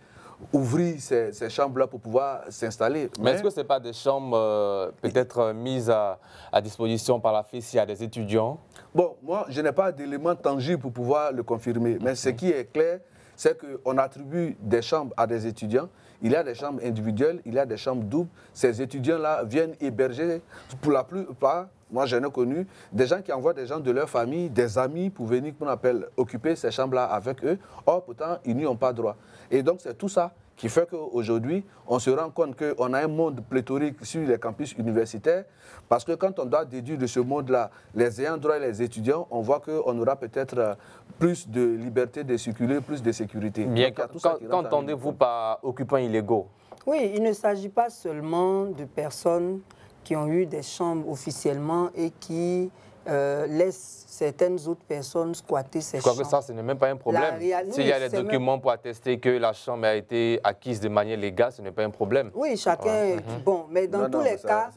ouvrir ces chambres-là pour pouvoir s'installer. Mais est-ce que ce n'est pas des chambres peut-être mises à disposition par la FESI à des étudiants? Bon, moi, je n'ai pas d'éléments tangibles pour pouvoir le confirmer. Mais ce qui est clair, c'est qu'on attribue des chambres à des étudiants. Il y a des chambres individuelles, il y a des chambres doubles. Ces étudiants-là viennent héberger, pour la plupart, moi j'en ai connu, des gens qui envoient des gens de leur famille, des amis pour venir, qu'on appelle, occuper ces chambres-là avec eux. Or, pourtant, ils n'y ont pas droit. Et donc, c'est tout ça qui fait qu'aujourd'hui, on se rend compte qu'on a un monde pléthorique sur les campus universitaires, parce que quand on doit déduire de ce monde-là les ayants droit et les étudiants, on voit qu'on aura peut-être plus de liberté de circuler, plus de sécurité. Bien, qu'entendez-vous par occupants illégaux? Oui, il ne s'agit pas seulement de personnes qui ont eu des chambres officiellement et qui laissent certaines autres personnes squatter ces chambres. Je crois que ça, ce n'est même pas un problème. S'il y a des documents pour attester que la chambre a été acquise de manière légale, ce n'est pas un problème. Oui, chacun... Bon, mais dans tous les cas,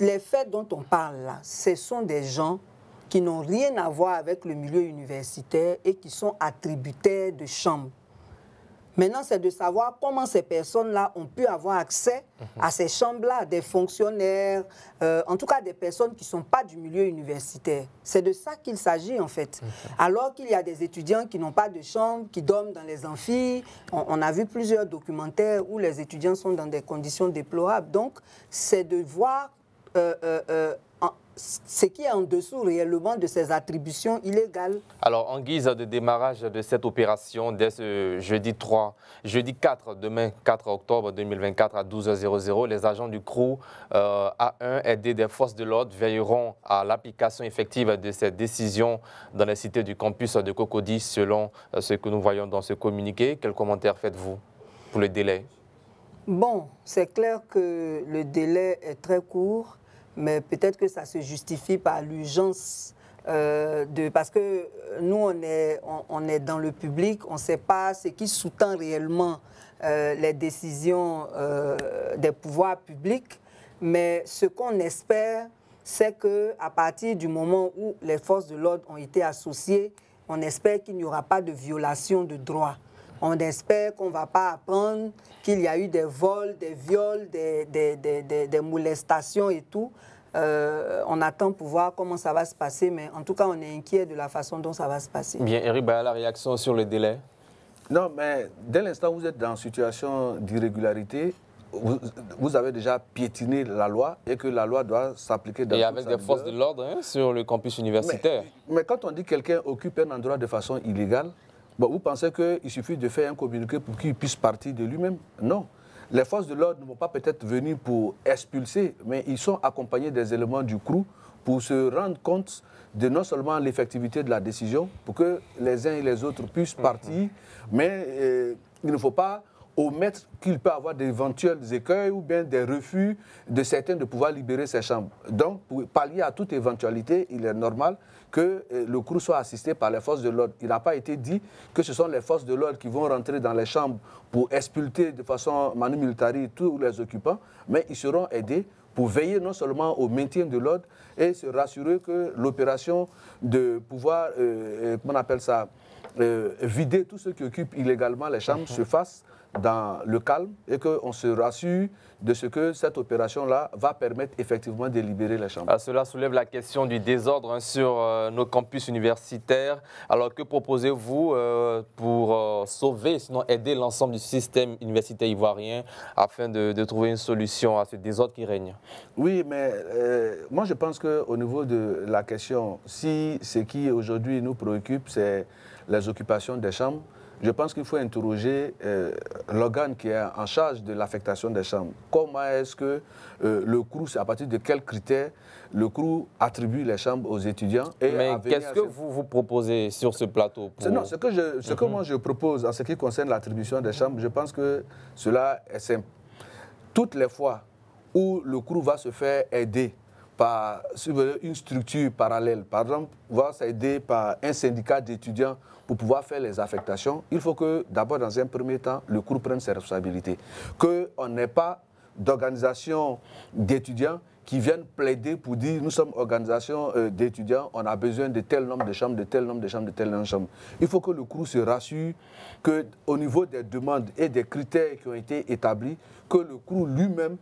les faits dont on parle là, ce sont des gens qui n'ont rien à voir avec le milieu universitaire et qui sont attributaires de chambres. Maintenant, c'est de savoir comment ces personnes-là ont pu avoir accès à ces chambres-là, des fonctionnaires, en tout cas des personnes qui ne sont pas du milieu universitaire. C'est de ça qu'il s'agit en fait. Alors qu'il y a des étudiants qui n'ont pas de chambre, qui dorment dans les amphis. On a vu plusieurs documentaires où les étudiants sont dans des conditions déplorables. Donc, c'est de voir ce qui est en dessous réellement de ces attributions illégales. Alors, en guise de démarrage de cette opération, dès ce jeudi 4, demain 4 octobre 2024 à 12h00, les agents du CROU A1 aidés des forces de l'ordre veilleront à l'application effective de cette décision dans les cités du campus de Cocody, selon ce que nous voyons dans ce communiqué. Quel commentaire faites-vous pour le délai? Bon, c'est clair que le délai est très court. Mais peut-être que ça se justifie par l'urgence parce que nous, on est dans le public, on ne sait pas ce qui sous-tend réellement les décisions des pouvoirs publics. Mais ce qu'on espère, c'est qu'à partir du moment où les forces de l'ordre ont été associées, on espère qu'il n'y aura pas de violation de droits. On espère qu'on ne va pas apprendre qu'il y a eu des vols, des viols, des molestations et tout. On attend pour voir comment ça va se passer, mais en tout cas, on est inquiet de la façon dont ça va se passer. Bien, Eric Baala, la réaction sur le délai? Non, mais dès l'instant où vous êtes dans une situation d'irrégularité, vous avez déjà piétiné la loi et que la loi doit s'appliquer dans toute sa vigueur. Et avec des forces de l'ordre sur le campus universitaire. Mais quand on dit que quelqu'un occupe un endroit de façon illégale, bon, vous pensez qu'il suffit de faire un communiqué pour qu'il puisse partir de lui-même? Non. Les forces de l'ordre ne vont pas peut-être venir pour expulser, mais ils sont accompagnés des éléments du CROU pour se rendre compte de non seulement l'effectivité de la décision, pour que les uns et les autres puissent partir, mais il ne faut pas au maître qu'il peut avoir d'éventuels écueils ou bien des refus de certains de pouvoir libérer ces chambres. Donc, pour pallier à toute éventualité, il est normal que le crew soit assisté par les forces de l'ordre. Il n'a pas été dit que ce sont les forces de l'ordre qui vont rentrer dans les chambres pour expulser de façon manu militari tous les occupants, mais ils seront aidés pour veiller non seulement au maintien de l'ordre et se rassurer que l'opération de pouvoir, comment on appelle ça, vider tous ceux qui occupent illégalement les chambres se fasse dans le calme et qu'on se rassure de ce que cette opération-là va permettre effectivement de libérer les chambres. Cela soulève la question du désordre sur nos campus universitaires. Alors que proposez-vous pour sauver, sinon aider l'ensemble du système universitaire ivoirien afin de trouver une solution à ce désordre qui règne? Oui, mais moi je pense qu'au niveau de la question, si ce qui aujourd'hui nous préoccupe, c'est les occupations des chambres, je pense qu'il faut interroger l'organe qui est en charge de l'affectation des chambres. Comment est-ce que le CROU, à partir de quels critères le CROU attribue les chambres aux étudiants? Mais qu'est-ce que vous proposez sur ce plateau Non, ce que moi je propose en ce qui concerne l'attribution des chambres, je pense que cela est simple. Toutes les fois où le CROU va se faire aider par une structure parallèle, par exemple, va s'aider par un syndicat d'étudiants pour pouvoir faire les affectations, il faut que d'abord, dans un premier temps, le CROU prenne ses responsabilités. Qu'on n'ait pas d'organisation d'étudiants qui viennent plaider pour dire nous sommes organisation d'étudiants, on a besoin de tel nombre de chambres, de tel nombre de chambres, de tel nombre de chambres. Il faut que le CROU se rassure qu'au niveau des demandes et des critères qui ont été établis, que le CROU lui-même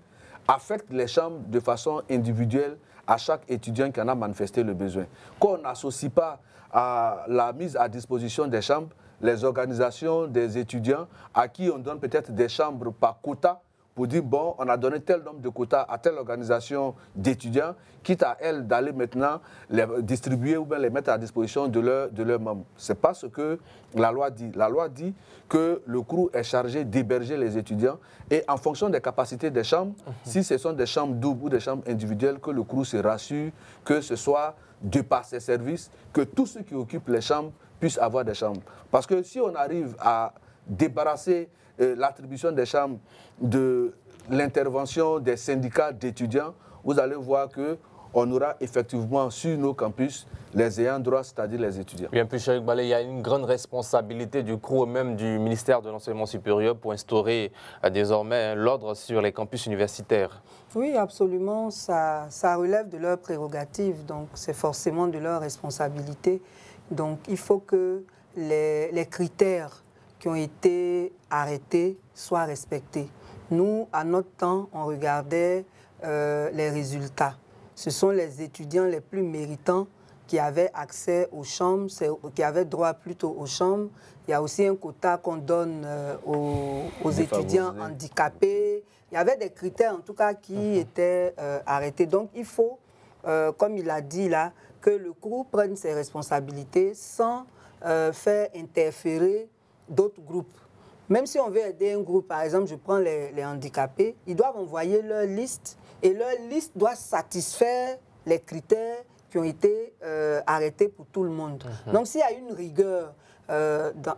affecte les chambres de façon individuelle à chaque étudiant qui en a manifesté le besoin. Qu'on n'associe pas à la mise à disposition des chambres les organisations des étudiants à qui on donne peut-être des chambres par quota pour dire, bon, on a donné tel nombre de quotas à telle organisation d'étudiants, quitte à elle d'aller maintenant les distribuer ou bien les mettre à disposition de leurs membres. Ce n'est pas ce que la loi dit. La loi dit que le CROU est chargé d'héberger les étudiants et en fonction des capacités des chambres, si ce sont des chambres doubles ou des chambres individuelles, que le CROU se rassure que ce soit de par ses services, que tous ceux qui occupent les chambres puissent avoir des chambres. Parce que si on arrive à débarrasser l'attribution des chambres de l'intervention des syndicats d'étudiants, vous allez voir qu'on aura effectivement sur nos campus les ayants droit, c'est-à-dire les étudiants. Bien plus, Cheikh Balé, il y a une grande responsabilité du CROU et même du ministère de l'Enseignement supérieur pour instaurer désormais l'ordre sur les campus universitaires. Oui, absolument. Ça relève de leurs prérogatives, donc c'est forcément de leur responsabilité. Donc il faut que les critères qui ont été arrêtés soient respectés. Nous, à notre temps, on regardait les résultats. Ce sont les étudiants les plus méritants qui avaient accès aux chambres, qui avaient droit plutôt aux chambres. Il y a aussi un quota qu'on donne aux étudiants handicapés. Il y avait des critères, en tout cas, qui étaient arrêtés. Donc, il faut, comme il l'a dit là, que le CROU prenne ses responsabilités sans faire interférer d'autres groupes. Même si on veut aider un groupe, par exemple, je prends les handicapés, ils doivent envoyer leur liste et leur liste doit satisfaire les critères qui ont été arrêtés pour tout le monde. Donc, s'il y a une rigueur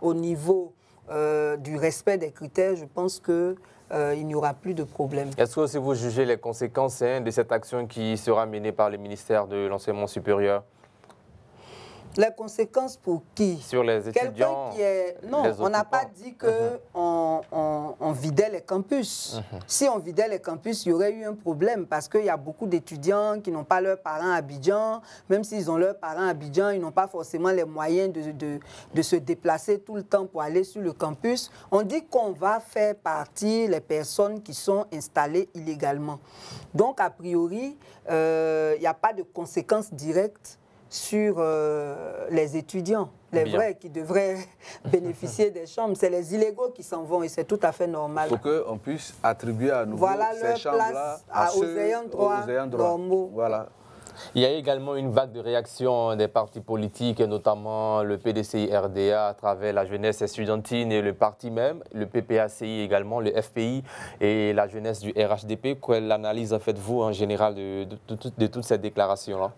au niveau du respect des critères, je pense qu'il n'y aura plus de problème. Est-ce que vous jugez les conséquences de cette action qui sera menée par le ministère de l'Enseignement supérieur? Les conséquences pour qui? Sur les étudiants. Non, on n'a pas dit qu'on on vidait les campus. Si on vidait les campus, il y aurait eu un problème parce qu'il y a beaucoup d'étudiants qui n'ont pas leurs parents à Abidjan. Même s'ils ont leurs parents à Abidjan, ils n'ont pas forcément les moyens de se déplacer tout le temps pour aller sur le campus. On dit qu'on va faire partir les personnes qui sont installées illégalement. Donc, a priori, il n'y a pas de conséquences directes sur les étudiants, les vrais qui devraient bénéficier des chambres. C'est les illégaux qui s'en vont et c'est tout à fait normal. Il faut qu'on puisse attribuer à nouveau ces chambres-là aux ayants droit normaux. Voilà. Il y a également une vague de réaction des partis politiques, notamment le PDCI-RDA à travers la jeunesse estudiantine et le parti même, le PPACI également, le FPI et la jeunesse du RHDP. Quelle analyse faites-vous en général de toutes ces déclarations-là?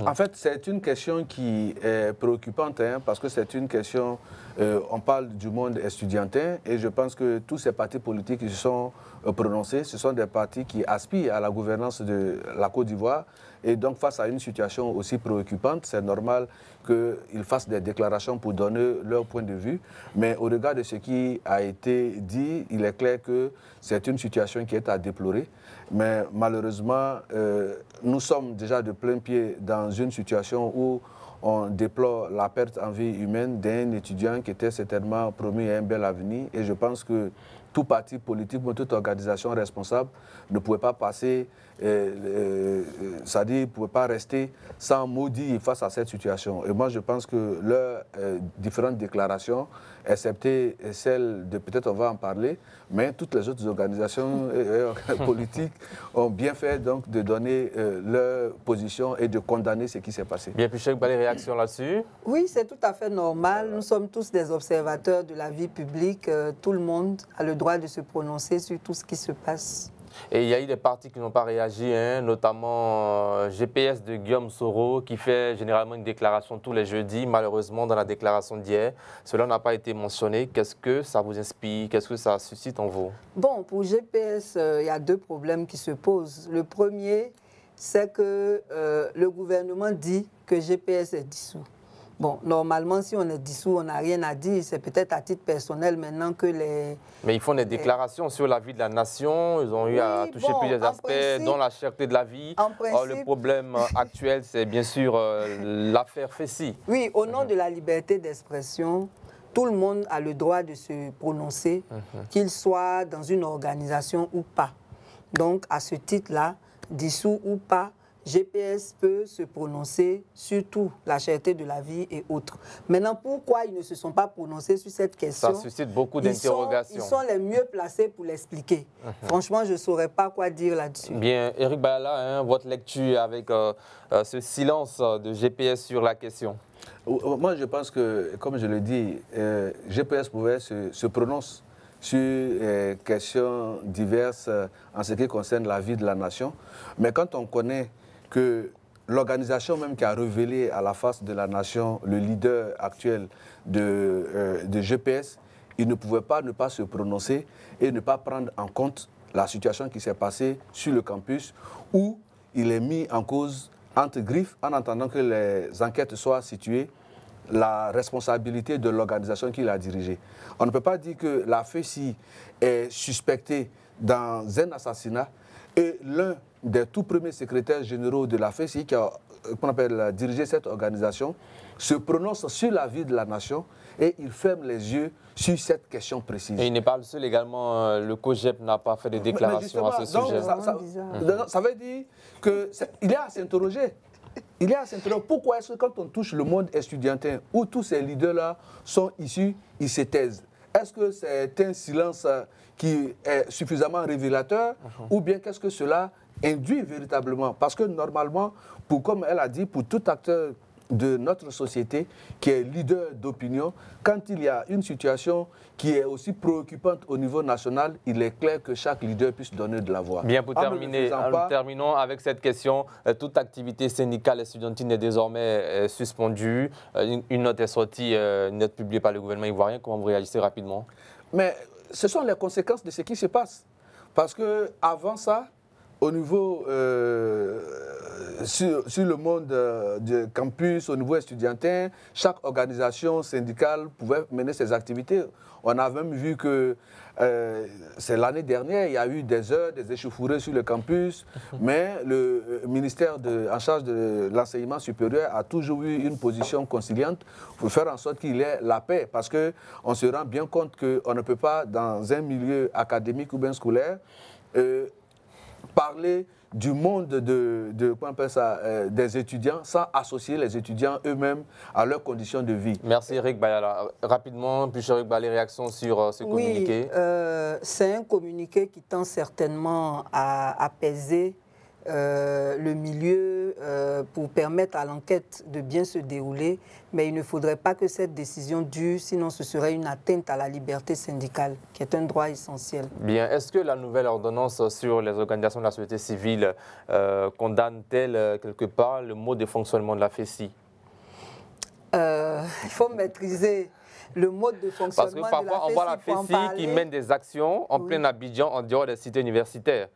En fait, c'est une question qui est préoccupante parce que c'est une question, on parle du monde estudiantin et je pense que tous ces partis politiques qui se sont prononcés, ce sont des partis qui aspirent à la gouvernance de la Côte d'Ivoire. Et donc, face à une situation aussi préoccupante, c'est normal qu'ils fassent des déclarations pour donner leur point de vue. Mais au regard de ce qui a été dit, il est clair que c'est une situation qui est à déplorer. Mais malheureusement, nous sommes déjà de plein pied dans une situation où on déplore la perte en vie humaine d'un étudiant qui était certainement promis à un bel avenir. Et je pense que tout parti politique ou toute organisation responsable ne pouvait pas passer, c'est-à-dire ne pouvait pas rester sans mot dit face à cette situation. Et moi, je pense que leurs différentes déclarations, excepté celle de, peut-être on va en parler, mais toutes les autres organisations politiques ont bien fait donc de donner leur position et de condamner ce qui s'est passé. Bien, puis Cheikh Balé, réaction là-dessus? Oui, c'est tout à fait normal. Nous sommes tous des observateurs de la vie publique. Tout le monde a le droit de se prononcer sur tout ce qui se passe. Et il y a eu des partis qui n'ont pas réagi, notamment GPS de Guillaume Soro, qui fait généralement une déclaration tous les jeudis. Malheureusement, dans la déclaration d'hier, cela n'a pas été mentionné. Qu'est-ce que ça vous inspire? Qu'est-ce que ça suscite en vous? Bon, pour GPS, il y a deux problèmes qui se posent. Le premier, c'est que le gouvernement dit que GPS est dissous. Bon, normalement, si on est dissous, on n'a rien à dire. C'est peut-être à titre personnel maintenant que les... Mais ils font des déclarations sur la vie de la nation. Ils ont eu à toucher plusieurs aspects, dont la cherté de la vie. Le problème actuel, c'est bien sûr l'affaire Fessi. Oui, au nom de la liberté d'expression, tout le monde a le droit de se prononcer, qu'il soit dans une organisation ou pas. Donc, à ce titre-là, dissous ou pas, GPS peut se prononcer sur tout, la cherté de la vie et autres. Maintenant, pourquoi ils ne se sont pas prononcés sur cette question? Ça suscite beaucoup d'interrogations. Ils sont les mieux placés pour l'expliquer. Franchement, je ne saurais pas quoi dire là-dessus. Bien, Eric Bayala, votre lecture avec ce silence de GPS sur la question? Moi, je pense que, comme je le dis, GPS pouvait se prononcer sur questions diverses en ce qui concerne la vie de la nation. Mais quand on connaît que l'organisation même qui a révélé à la face de la nation le leader actuel de GPS, il ne pouvait pas ne pas se prononcer et ne pas prendre en compte la situation qui s'est passée sur le campus où il est mis en cause entre griffes en attendant que les enquêtes soient situées la responsabilité de l'organisation qu'il a dirigée. On ne peut pas dire que la FESI est suspectée dans un assassinat et l'un des tout premiers secrétaires généraux de la FESI, qui a dirigé cette organisation, se prononce sur la vie de la nation et il ferme les yeux sur cette question précise. Et il n'est pas le seul également, le COGEP n'a pas fait de déclaration à ce sujet. Ça veut dire qu'il est à s'interroger. Il est à s'interroger. Pourquoi est-ce que quand on touche le monde estudiantin, où tous ces leaders-là sont issus, ils se taisent? Est-ce que c'est un silence qui est suffisamment révélateur ou bien qu'est-ce que cela induit véritablement? Parce que normalement, comme elle a dit, pour tout acteur de notre société qui est leader d'opinion, quand il y a une situation qui est aussi préoccupante au niveau national, il est clair que chaque leader puisse donner de la voix. Bien, pour terminer, terminons avec cette question. Toute activité syndicale et estudiantine est désormais suspendue. Une note est sortie, une note publiée par le gouvernement ivoirien. Comment vous réagissez rapidement? Mais ce sont les conséquences de ce qui se passe. Parce qu'avant ça, au niveau, sur le monde du campus, au niveau estudiantin, chaque organisation syndicale pouvait mener ses activités. On a même vu que c'est l'année dernière, il y a eu des heures, des échauffourées sur le campus, mais le ministère en charge de l'enseignement supérieur a toujours eu une position conciliante pour faire en sorte qu'il y ait la paix, parce qu'on se rend bien compte qu'on ne peut pas, dans un milieu académique ou bien scolaire, parler du monde comment on appelle ça, des étudiants sans associer les étudiants eux-mêmes à leurs conditions de vie. Merci Eric Bayala. Rapidement, puis Eric Bayala, réaction sur ce communiqué. C'est un communiqué qui tend certainement à apaiser le milieu pour permettre à l'enquête de bien se dérouler, mais il ne faudrait pas que cette décision dure, sinon ce serait une atteinte à la liberté syndicale, qui est un droit essentiel. Bien, est-ce que la nouvelle ordonnance sur les organisations de la société civile condamne-t-elle quelque part le mode de fonctionnement de la FESI? Il faut maîtriser le mode de fonctionnement de la FESI. Parce que parfois, on voit la FESI qui mène des actions en plein Abidjan, en dehors des cités universitaires.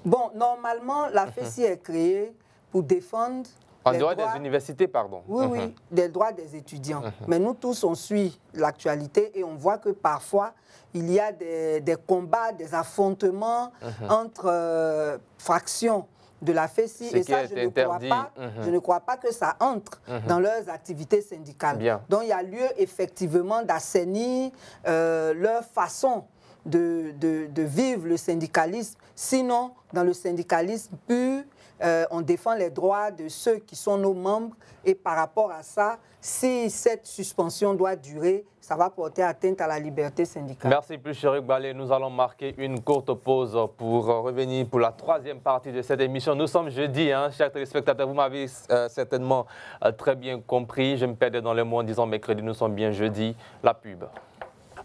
Bon, normalement, la FESI est créée pour défendre... En dehors des universités, pardon. Oui, oui, des droits des étudiants. Mais nous tous, on suit l'actualité et on voit que parfois, il y a des combats, des affrontements entre fractions de la FESI. Et ça, je ne crois pas que ça entre dans leurs activités syndicales. Bien. Donc, il y a lieu effectivement d'assainir leur façon de vivre le syndicalisme. Sinon, dans le syndicalisme pur, on défend les droits de ceux qui sont nos membres et par rapport à ça, si cette suspension doit durer, ça va porter atteinte à la liberté syndicale. Merci plus, Chéric Balé. Nous allons marquer une courte pause pour revenir pour la troisième partie de cette émission. Nous sommes jeudi, hein, chers téléspectateurs. Vous m'avez certainement très bien compris. Je me perdais dans le mot en disant mercredi, nous sommes bien jeudi. La pub.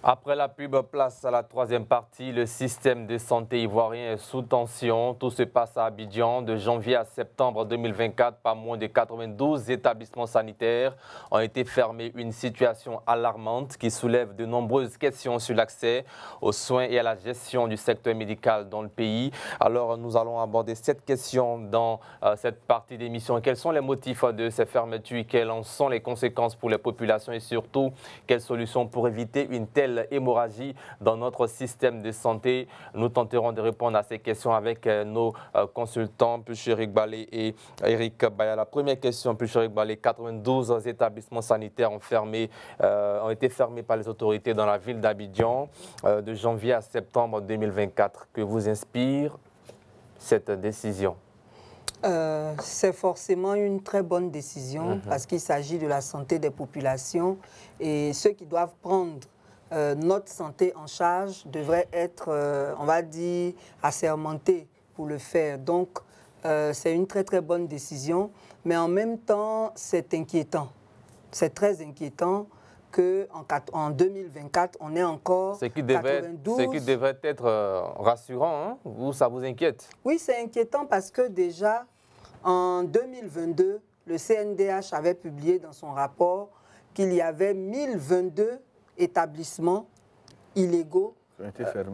Après la pub, place à la troisième partie. Le système de santé ivoirien est sous tension. Tout se passe à Abidjan. De janvier à septembre 2024, pas moins de 92 établissements sanitaires ont été fermés. Une situation alarmante qui soulève de nombreuses questions sur l'accès aux soins et à la gestion du secteur médical dans le pays. Alors, nous allons aborder cette question dans cette partie d'émission. Quels sont les motifs de ces fermetures? Quelles en sont les conséquences pour les populations? Et surtout, quelles solutions pour éviter une telle hémorragie dans notre système de santé? Nous tenterons de répondre à ces questions avec nos consultants, Chéric Balé et Eric Baya. La première question, Chéric Balé, 92 établissements sanitaires ont été fermés par les autorités dans la ville d'Abidjan de janvier à septembre 2024. Que vous inspire cette décision? C'est forcément une très bonne décision parce qu'il s'agit de la santé des populations et ceux qui doivent prendre notre santé en charge devrait être, on va dire, assermenté pour le faire. Donc, c'est une très, très bonne décision. Mais en même temps, c'est inquiétant. C'est très inquiétant qu'en 2024, on ait encore 92... Ce qui devrait être rassurant, hein? Ça vous inquiète? Oui, c'est inquiétant parce que déjà, en 2022, le CNDH avait publié dans son rapport qu'il y avait 1022 établissements illégaux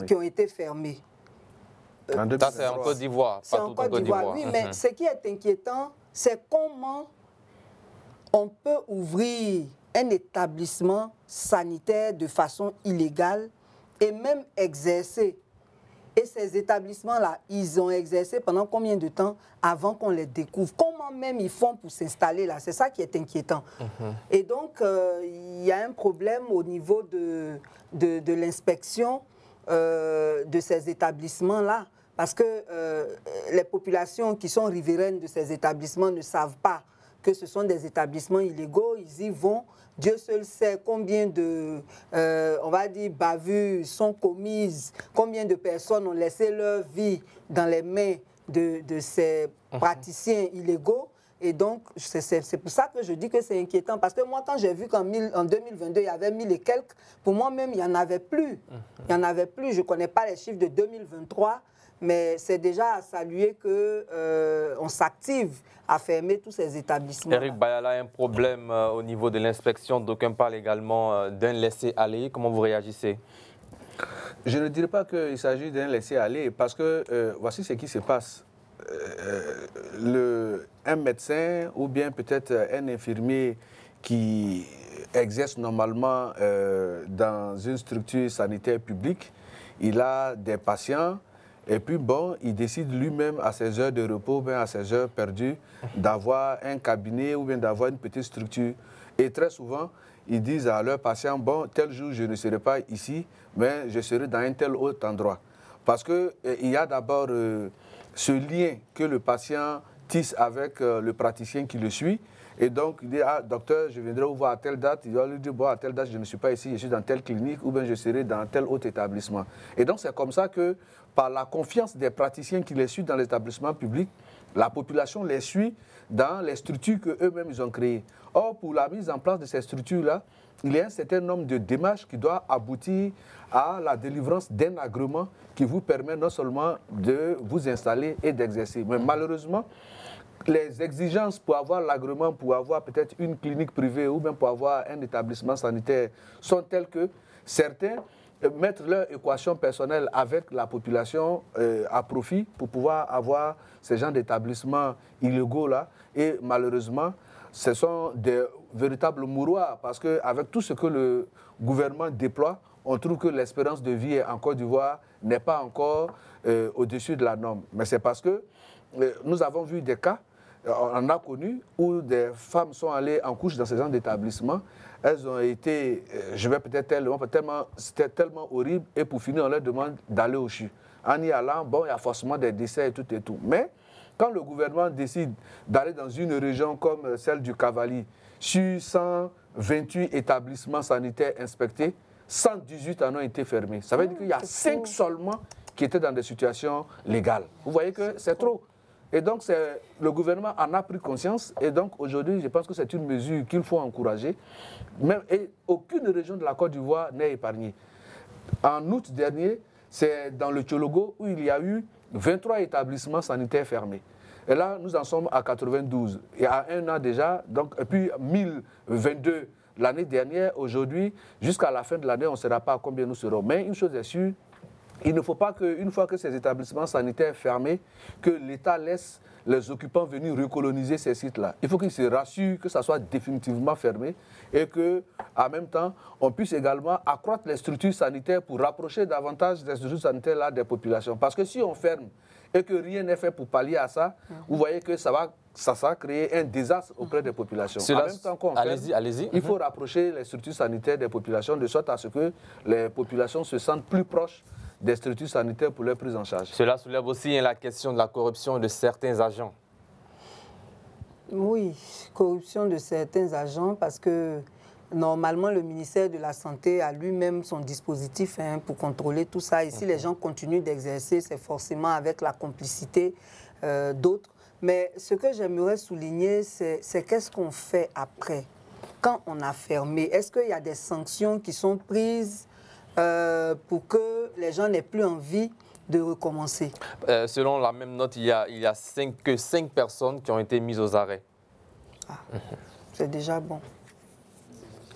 qui ont été fermés. Ça, c'est en Côte d'Ivoire. C'est en Côte d'Ivoire, oui, mais ce qui est inquiétant, c'est comment on peut ouvrir un établissement sanitaire de façon illégale et même exercer. Et ces établissements-là, ils ont exercé pendant combien de temps avant qu'on les découvre? Comment même ils font pour s'installer là? C'est ça qui est inquiétant. Et donc, il y a un problème au niveau de l'inspection de ces établissements-là. Parce que les populations qui sont riveraines de ces établissements ne savent pas que ce sont des établissements illégaux. Ils y vont. Dieu seul sait combien de, on va dire, bavures sont commises, combien de personnes ont laissé leur vie dans les mains de ces praticiens illégaux. Et donc, c'est pour ça que je dis que c'est inquiétant. Parce que moi, quand j'ai vu qu'en 2022, il y avait 1000 et quelques, pour moi-même, il n'y en avait plus. Il n'y en avait plus. Je ne connais pas les chiffres de 2023. Mais c'est déjà à saluer qu'on s'active à fermer tous ces établissements. Eric Bayala, un problème au niveau de l'inspection. D'aucuns parlent également d'un laisser-aller. Comment vous réagissez? Je ne dirais pas qu'il s'agit d'un laisser-aller parce que voici ce qui se passe. Un médecin ou bien peut-être un infirmier qui exerce normalement dans une structure sanitaire publique, il a des patients. Et puis, bon, il décide lui-même à ses heures de repos, bien à ses heures perdues, d'avoir un cabinet ou bien d'avoir une petite structure. Et très souvent, ils disent à leurs patients, bon, tel jour, je ne serai pas ici, mais je serai dans un tel autre endroit. Parce qu'il y a d'abord ce lien que le patient tisse avec le praticien qui le suit. Et donc, il dit, ah, docteur, je viendrai vous voir à telle date. Il va lui dire, bon, à telle date, je ne suis pas ici, je suis dans telle clinique, ou bien je serai dans tel autre établissement. Et donc, c'est comme ça que, par la confiance des praticiens qui les suivent dans l'établissement public, la population les suit dans les structures qu'eux-mêmes ils ont créées. Or, pour la mise en place de ces structures-là, il y a un certain nombre de démarches qui doivent aboutir à la délivrance d'un agrément qui vous permet non seulement de vous installer et d'exercer. Mais malheureusement, les exigences pour avoir l'agrément, pour avoir peut-être une clinique privée ou même pour avoir un établissement sanitaire sont telles que certains mettent leur équation personnelle avec la population à profit pour pouvoir avoir ces genres d'établissements illégaux-là. Et malheureusement, ce sont des véritables mouroirs parce qu'avec tout ce que le gouvernement déploie, on trouve que l'espérance de vie en Côte d'Ivoire n'est pas encore au-dessus de la norme. Mais c'est parce que nous avons vu des cas, on en a connu, où des femmes sont allées en couche dans ces genres d'établissements. Elles ont été, je vais peut-être tellement, c'était tellement horrible, et pour finir, on leur demande d'aller au CHU. En y allant, bon, il y a forcément des décès et tout et tout. Mais quand le gouvernement décide d'aller dans une région comme celle du Cavali, sur 128 établissements sanitaires inspectés, 118 en ont été fermés. Ça veut dire qu'il y a 5 seulement qui étaient dans des situations légales. Vous voyez que c'est trop. Et donc, le gouvernement en a pris conscience. Et donc, aujourd'hui, je pense que c'est une mesure qu'il faut encourager. Et aucune région de la Côte d'Ivoire n'est épargnée. En août dernier, c'est dans le Tchologo où il y a eu 23 établissements sanitaires fermés. Et là, nous en sommes à 92. Et à un an déjà, donc, et puis 1022 l'année dernière, aujourd'hui, jusqu'à la fin de l'année, on ne saura pas à combien nous serons. Mais une chose est sûre, il ne faut pas qu'une fois que ces établissements sanitaires fermés, que l'État laisse les occupants venir recoloniser ces sites-là. Il faut qu'ils se rassurent que ça soit définitivement fermé et qu'en même temps, on puisse également accroître les structures sanitaires pour rapprocher davantage les structures sanitaires-là des populations. Parce que si on ferme et que rien n'est fait pour pallier à ça, vous voyez que ça va créer un désastre auprès des populations. En même temps qu'on ferme, il faut rapprocher les structures sanitaires des populations de sorte à ce que les populations se sentent plus proches des structures sanitaires pour leur prise en charge. Cela soulève aussi la question de la corruption de certains agents. Oui, corruption de certains agents parce que normalement le ministère de la Santé a lui-même son dispositif pour contrôler tout ça. Et si les gens continuent d'exercer, c'est forcément avec la complicité d'autres. Mais ce que j'aimerais souligner, c'est qu'est-ce qu'on fait après, quand on a fermé. Est-ce qu'il y a des sanctions qui sont prises pour que les gens n'aient plus envie de recommencer? Selon la même note, il y a que 5 personnes qui ont été mises aux arrêts. Ah, c'est déjà bon.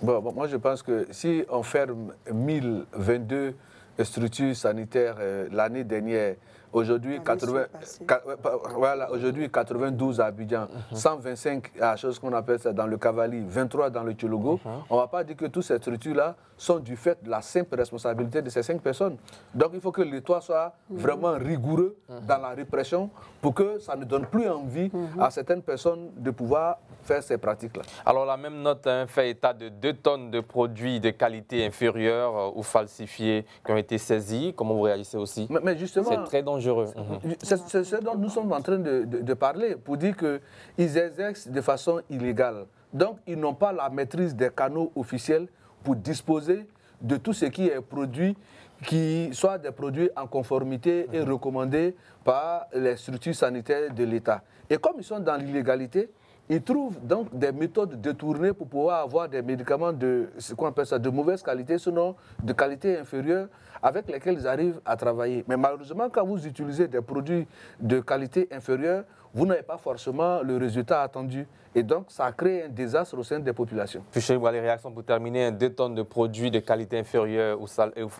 Bon, moi je pense que si on ferme 1022 structures sanitaires l'année dernière, aujourd'hui, aujourd'hui 92 à Abidjan, 125 à chose qu'on appelle ça dans le Cavali, 23 dans le Tchologo. On ne va pas dire que toutes ces structures-là sont du fait de la simple responsabilité de ces 5 personnes. Donc il faut que l'État soit vraiment rigoureux dans la répression pour que ça ne donne plus envie à certaines personnes de pouvoir faire ces pratiques-là. Alors la même note fait état de 2 tonnes de produits de qualité inférieure ou falsifiés qui ont été saisis. Comment vous réagissez aussi? Mais justement, c'est très dangereux. C'est ce dont nous sommes en train de parler pour dire qu'ils exercent de façon illégale. Donc ils n'ont pas la maîtrise des canaux officiels pour disposer de tout ce qui est produit, qui soit des produits en conformité et recommandés par les structures sanitaires de l'État. Et comme ils sont dans l'illégalité, ils trouvent donc des méthodes détournées pour pouvoir avoir des médicaments de, ce qu'on appelle ça, de mauvaise qualité, sinon de qualité inférieure, avec lesquels ils arrivent à travailler. Mais malheureusement, quand vous utilisez des produits de qualité inférieure, vous n'avez pas forcément le résultat attendu. Et donc, ça crée un désastre au sein des populations. Puis chez vous, les réactions pour terminer, 2 tonnes de produits de qualité inférieure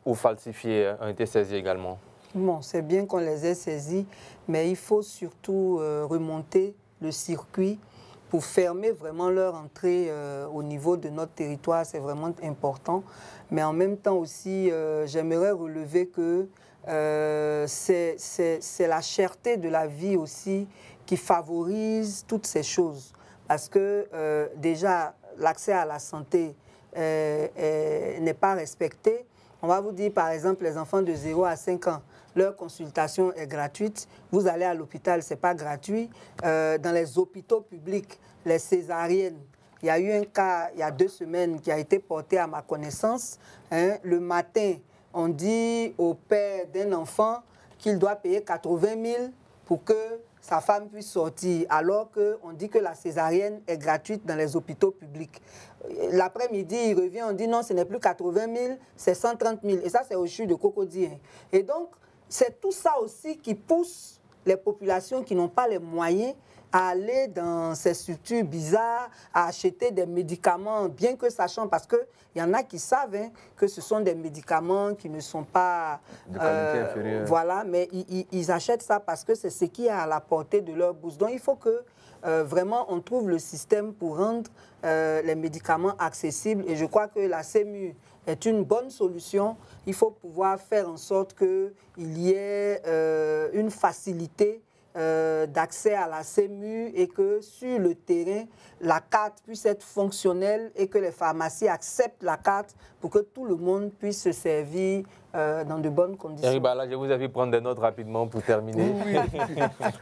ou falsifiés ont été saisis également. Bon, c'est bien qu'on les ait saisis, mais il faut surtout remonter le circuit pour fermer vraiment leur entrée au niveau de notre territoire. C'est vraiment important. Mais en même temps aussi, j'aimerais relever que c'est la cherté de la vie aussi qui favorise toutes ces choses. Parce que déjà, l'accès à la santé n'est pas respecté. On va vous dire, par exemple, les enfants de 0 à 5 ans, leur consultation est gratuite. Vous allez à l'hôpital, ce n'est pas gratuit. Dans les hôpitaux publics, les césariennes, il y a eu un cas il y a 2 semaines qui a été porté à ma connaissance. Hein. Le matin, on dit au père d'un enfant qu'il doit payer 80 000 pour que sa femme puisse sortir, alors qu'on dit que la césarienne est gratuite dans les hôpitaux publics. L'après-midi, il revient, on dit non, ce n'est plus 80 000, c'est 130 000. Et ça, c'est au CHU de Cocody. Et donc, c'est tout ça aussi qui pousse les populations qui n'ont pas les moyens à aller dans ces structures bizarres, à acheter des médicaments, bien que sachant, parce qu'il y en a qui savent que ce sont des médicaments qui ne sont pas... de qualité inférieure. Voilà, mais ils achètent ça parce que c'est ce qui est à la portée de leur bouche. Donc il faut que vraiment on trouve le système pour rendre les médicaments accessibles. Et je crois que la CEMU est une bonne solution. Il faut pouvoir faire en sorte qu'il y ait une facilité d'accès à la CEMU et que sur le terrain, la carte puisse être fonctionnelle et que les pharmacies acceptent la carte pour que tout le monde puisse se servir dans de bonnes conditions. Eric Bala, je vous ai vu prendre des notes rapidement pour terminer. Oui.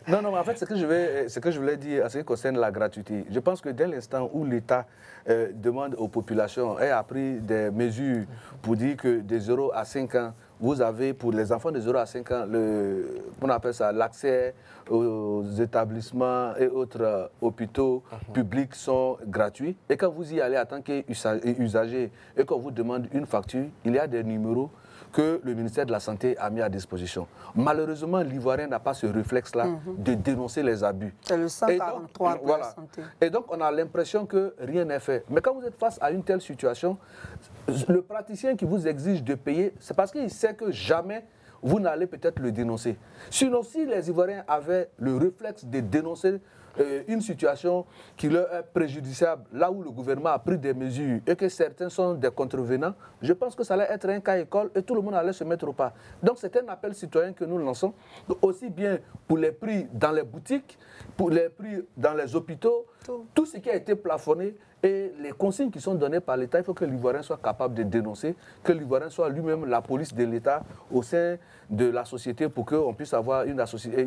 Non, mais en fait, ce que je voulais dire en ce qui concerne la gratuité, je pense que dès l'instant où l'État demande aux populations et a pris des mesures pour dire que de 0 à 5 ans, vous avez pour les enfants de 0 à 5 ans, on appelle ça l'accès aux établissements et autres hôpitaux publics sont gratuits. Et quand vous y allez en tant qu'usager et qu'on vous demande une facture, il y a des numéros que le ministère de la Santé a mis à disposition. Malheureusement, l'Ivoirien n'a pas ce réflexe-là de dénoncer les abus. C'est le 143 pour la santé. Et donc, on a l'impression que rien n'est fait. Mais quand vous êtes face à une telle situation, le praticien qui vous exige de payer, c'est parce qu'il sait que jamais vous n'allez peut-être le dénoncer. Sinon, si les Ivoiriens avaient le réflexe de dénoncer une situation qui leur est préjudiciable, là où le gouvernement a pris des mesures et que certains sont des contrevenants, je pense que ça allait être un cas école et tout le monde allait se mettre au pas. Donc c'est un appel citoyen que nous lançons, aussi bien pour les prix dans les boutiques, pour les prix dans les hôpitaux, tout ce qui a été plafonné et les consignes qui sont données par l'État, il faut que l'Ivoirien soit capable de dénoncer, que l'Ivoirien soit lui-même la police de l'État au sein de la société pour qu'on puisse avoir une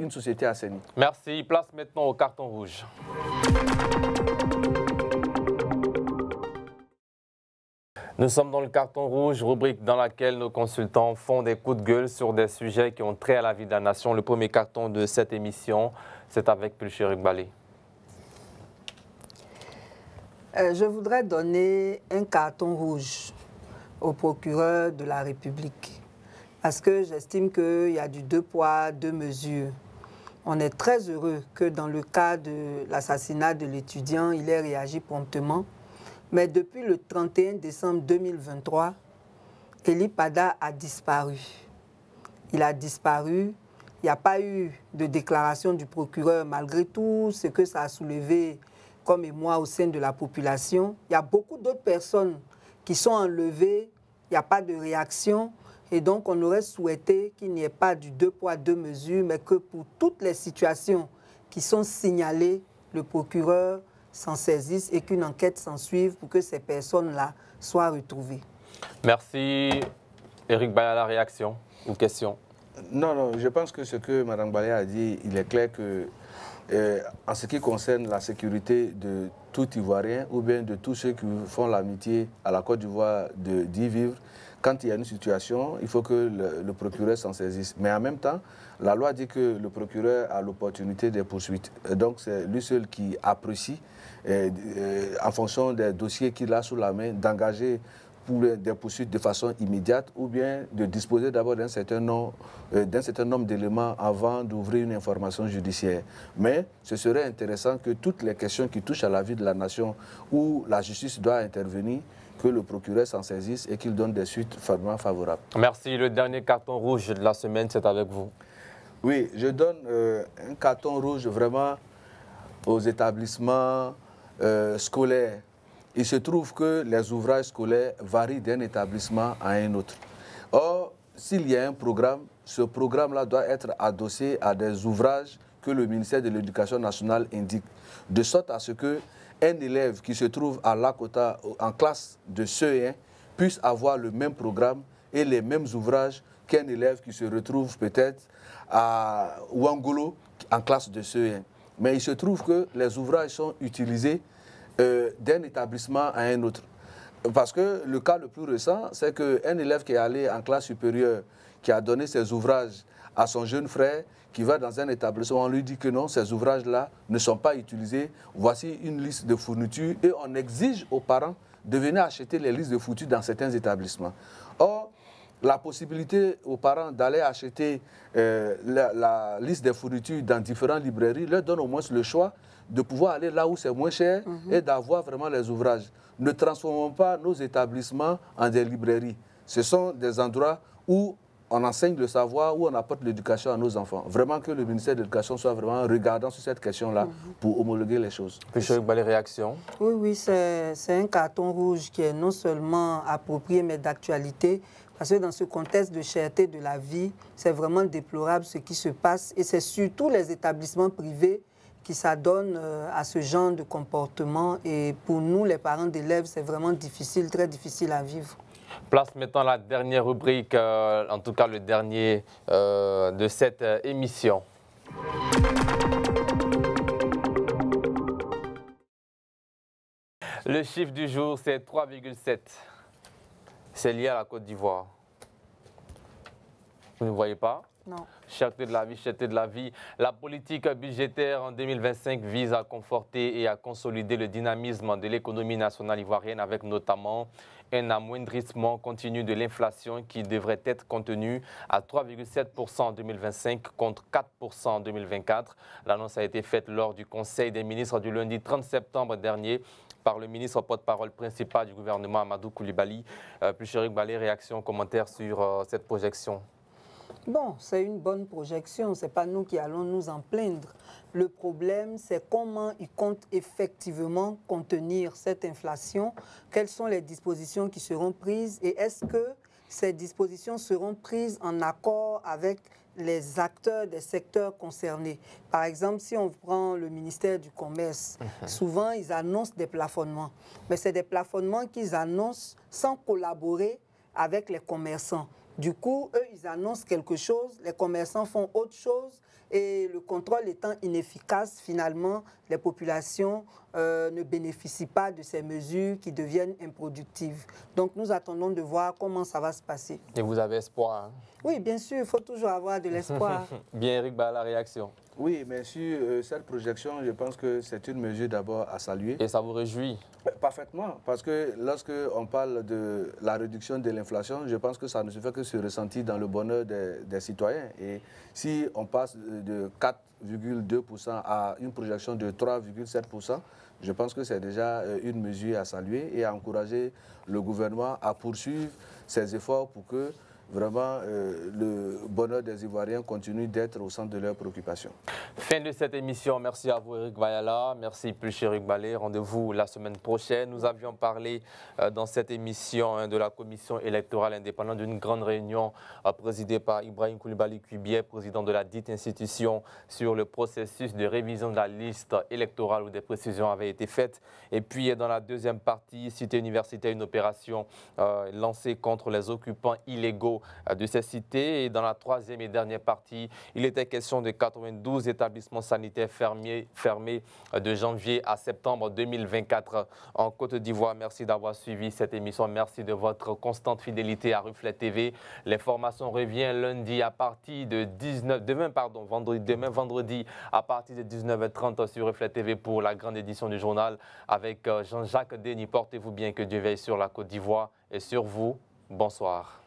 société assainie. Merci. Place maintenant au carton rouge. Nous sommes dans le carton rouge, rubrique dans laquelle nos consultants font des coups de gueule sur des sujets qui ont trait à la vie de la nation. Le premier carton de cette émission, c'est avec Eric Bala. Je voudrais donner un carton rouge au procureur de la République parce que j'estime qu'il y a du 2 poids, 2 mesures. On est très heureux que dans le cas de l'assassinat de l'étudiant, il ait réagi promptement. Mais depuis le 31 décembre 2023, Eli Pada a disparu. Il a disparu. Il n'y a pas eu de déclaration du procureur malgré tout ce que ça a soulevé comme émoi au sein de la population. Il y a beaucoup d'autres personnes qui sont enlevées, il n'y a pas de réaction. Et donc, on aurait souhaité qu'il n'y ait pas du 2 poids, 2 mesures, mais que pour toutes les situations qui sont signalées, le procureur s'en saisisse et qu'une enquête s'en suive pour que ces personnes-là soient retrouvées. Merci. Eric Bala, la réaction ou question? Non, je pense que ce que Mme Bala a dit, il est clair que en ce qui concerne la sécurité de tout Ivoirien ou bien de tous ceux qui font l'amitié à la Côte d'Ivoire d'y vivre, quand il y a une situation, il faut que le procureur s'en saisisse. Mais en même temps, la loi dit que le procureur a l'opportunité des poursuites. Donc c'est lui seul qui apprécie, en fonction des dossiers qu'il a sous la main, d'engager pour des poursuites de façon immédiate ou bien de disposer d'abord d'un certain nombre d'éléments avant d'ouvrir une information judiciaire. Mais ce serait intéressant que toutes les questions qui touchent à la vie de la nation où la justice doit intervenir, que le procureur s'en saisisse et qu'il donne des suites vraiment favorables. Merci. Le dernier carton rouge de la semaine, c'est avec vous. Oui, je donne un carton rouge vraiment aux établissements scolaires. Il se trouve que les ouvrages scolaires varient d'un établissement à un autre. Or, s'il y a un programme, ce programme-là doit être adossé à des ouvrages que le ministère de l'Éducation nationale indique, de sorte à ce qu'un élève qui se trouve à Lakota en classe de CE1 puisse avoir le même programme et les mêmes ouvrages qu'un élève qui se retrouve peut-être à Ouangolo en classe de CE1. Mais il se trouve que les ouvrages sont utilisés d'un établissement à un autre. Parce que le cas le plus récent, c'est qu'un élève qui est allé en classe supérieure, qui a donné ses ouvrages à son jeune frère, qui va dans un établissement, on lui dit que non, ces ouvrages-là ne sont pas utilisés. Voici une liste de fournitures et on exige aux parents de venir acheter les listes de fournitures dans certains établissements. Or, la possibilité aux parents d'aller acheter la liste des fournitures dans différentes librairies leur donne au moins le choix de pouvoir aller là où c'est moins cher et d'avoir vraiment les ouvrages. Ne transformons pas nos établissements en des librairies. Ce sont des endroits où on enseigne le savoir, où on apporte l'éducation à nos enfants. Vraiment que le ministère de l'Éducation soit vraiment regardant sur cette question-là pour homologuer les choses. Les réactions? Oui, oui, c'est un carton rouge qui est non seulement approprié, mais d'actualité. Parce que dans ce contexte de cherté de la vie, c'est vraiment déplorable ce qui se passe. Et c'est surtout les établissements privés qui s'adonnent à ce genre de comportement. Et pour nous, les parents d'élèves, c'est vraiment difficile, très difficile à vivre. Place maintenant la dernière rubrique, en tout cas le dernier de cette émission. Le chiffre du jour, c'est 3,7. C'est lié à la Côte d'Ivoire. Vous ne voyez pas? Non. Cherté de la vie, cherté de la vie. La politique budgétaire en 2025 vise à conforter et à consolider le dynamisme de l'économie nationale ivoirienne avec notamment un amoindrissement continu de l'inflation qui devrait être contenu à 3,7% en 2025 contre 4% en 2024. L'annonce a été faite lors du Conseil des ministres du lundi 30 septembre dernier par le ministre porte-parole principal du gouvernement, Amadou Coulibaly. Plucheric Balé, réaction, commentaire sur cette projection? Bon, c'est une bonne projection, ce n'est pas nous qui allons nous en plaindre. Le problème, c'est comment ils comptent effectivement contenir cette inflation, quelles sont les dispositions qui seront prises et est-ce que ces dispositions seront prises en accord avec les acteurs des secteurs concernés. Par exemple, si on prend le ministère du Commerce, souvent ils annoncent des plafonnements, mais c'est des plafonnements qu'ils annoncent sans collaborer avec les commerçants. Du coup, eux, ils annoncent quelque chose, les commerçants font autre chose et le contrôle étant inefficace, finalement, les populations ne bénéficient pas de ces mesures qui deviennent improductives. Donc, nous attendons de voir comment ça va se passer. Et vous avez espoir? Hein? Oui, bien sûr, il faut toujours avoir de l'espoir. Bien, Eric Ba, la réaction? Oui, mais sur cette projection, je pense que c'est une mesure d'abord à saluer. Et ça vous réjouit? Parfaitement, parce que lorsqu'on parle de la réduction de l'inflation, je pense que ça ne se fait que se ressentir dans le bonheur des citoyens. Et si on passe de 4,2% à une projection de 3,7%, je pense que c'est déjà une mesure à saluer et à encourager le gouvernement à poursuivre ses efforts pour que vraiment le bonheur des Ivoiriens continue d'être au centre de leurs préoccupations. Fin de cette émission. Merci à vous, Eric Vayala. Merci, Plucheric Balé. Rendez-vous la semaine prochaine. Nous avions parlé dans cette émission de la commission électorale indépendante d'une grande réunion présidée par Ibrahim Coulibaly Kuibier, président de la dite institution, sur le processus de révision de la liste électorale où des précisions avaient été faites. Et puis, dans la deuxième partie, Cité universitaire, une opération lancée contre les occupants illégaux de ces cités. Et dans la troisième et dernière partie, il était question de 92 établissements sanitaires fermés de janvier à septembre 2024 en Côte d'Ivoire. Merci d'avoir suivi cette émission. Merci de votre constante fidélité à Reflet TV. L'information revient lundi à partir de demain vendredi à partir de 19h30 sur Reflet TV pour la grande édition du journal avec Jean-Jacques Denis. Portez-vous bien, que Dieu veille sur la Côte d'Ivoire et sur vous. Bonsoir.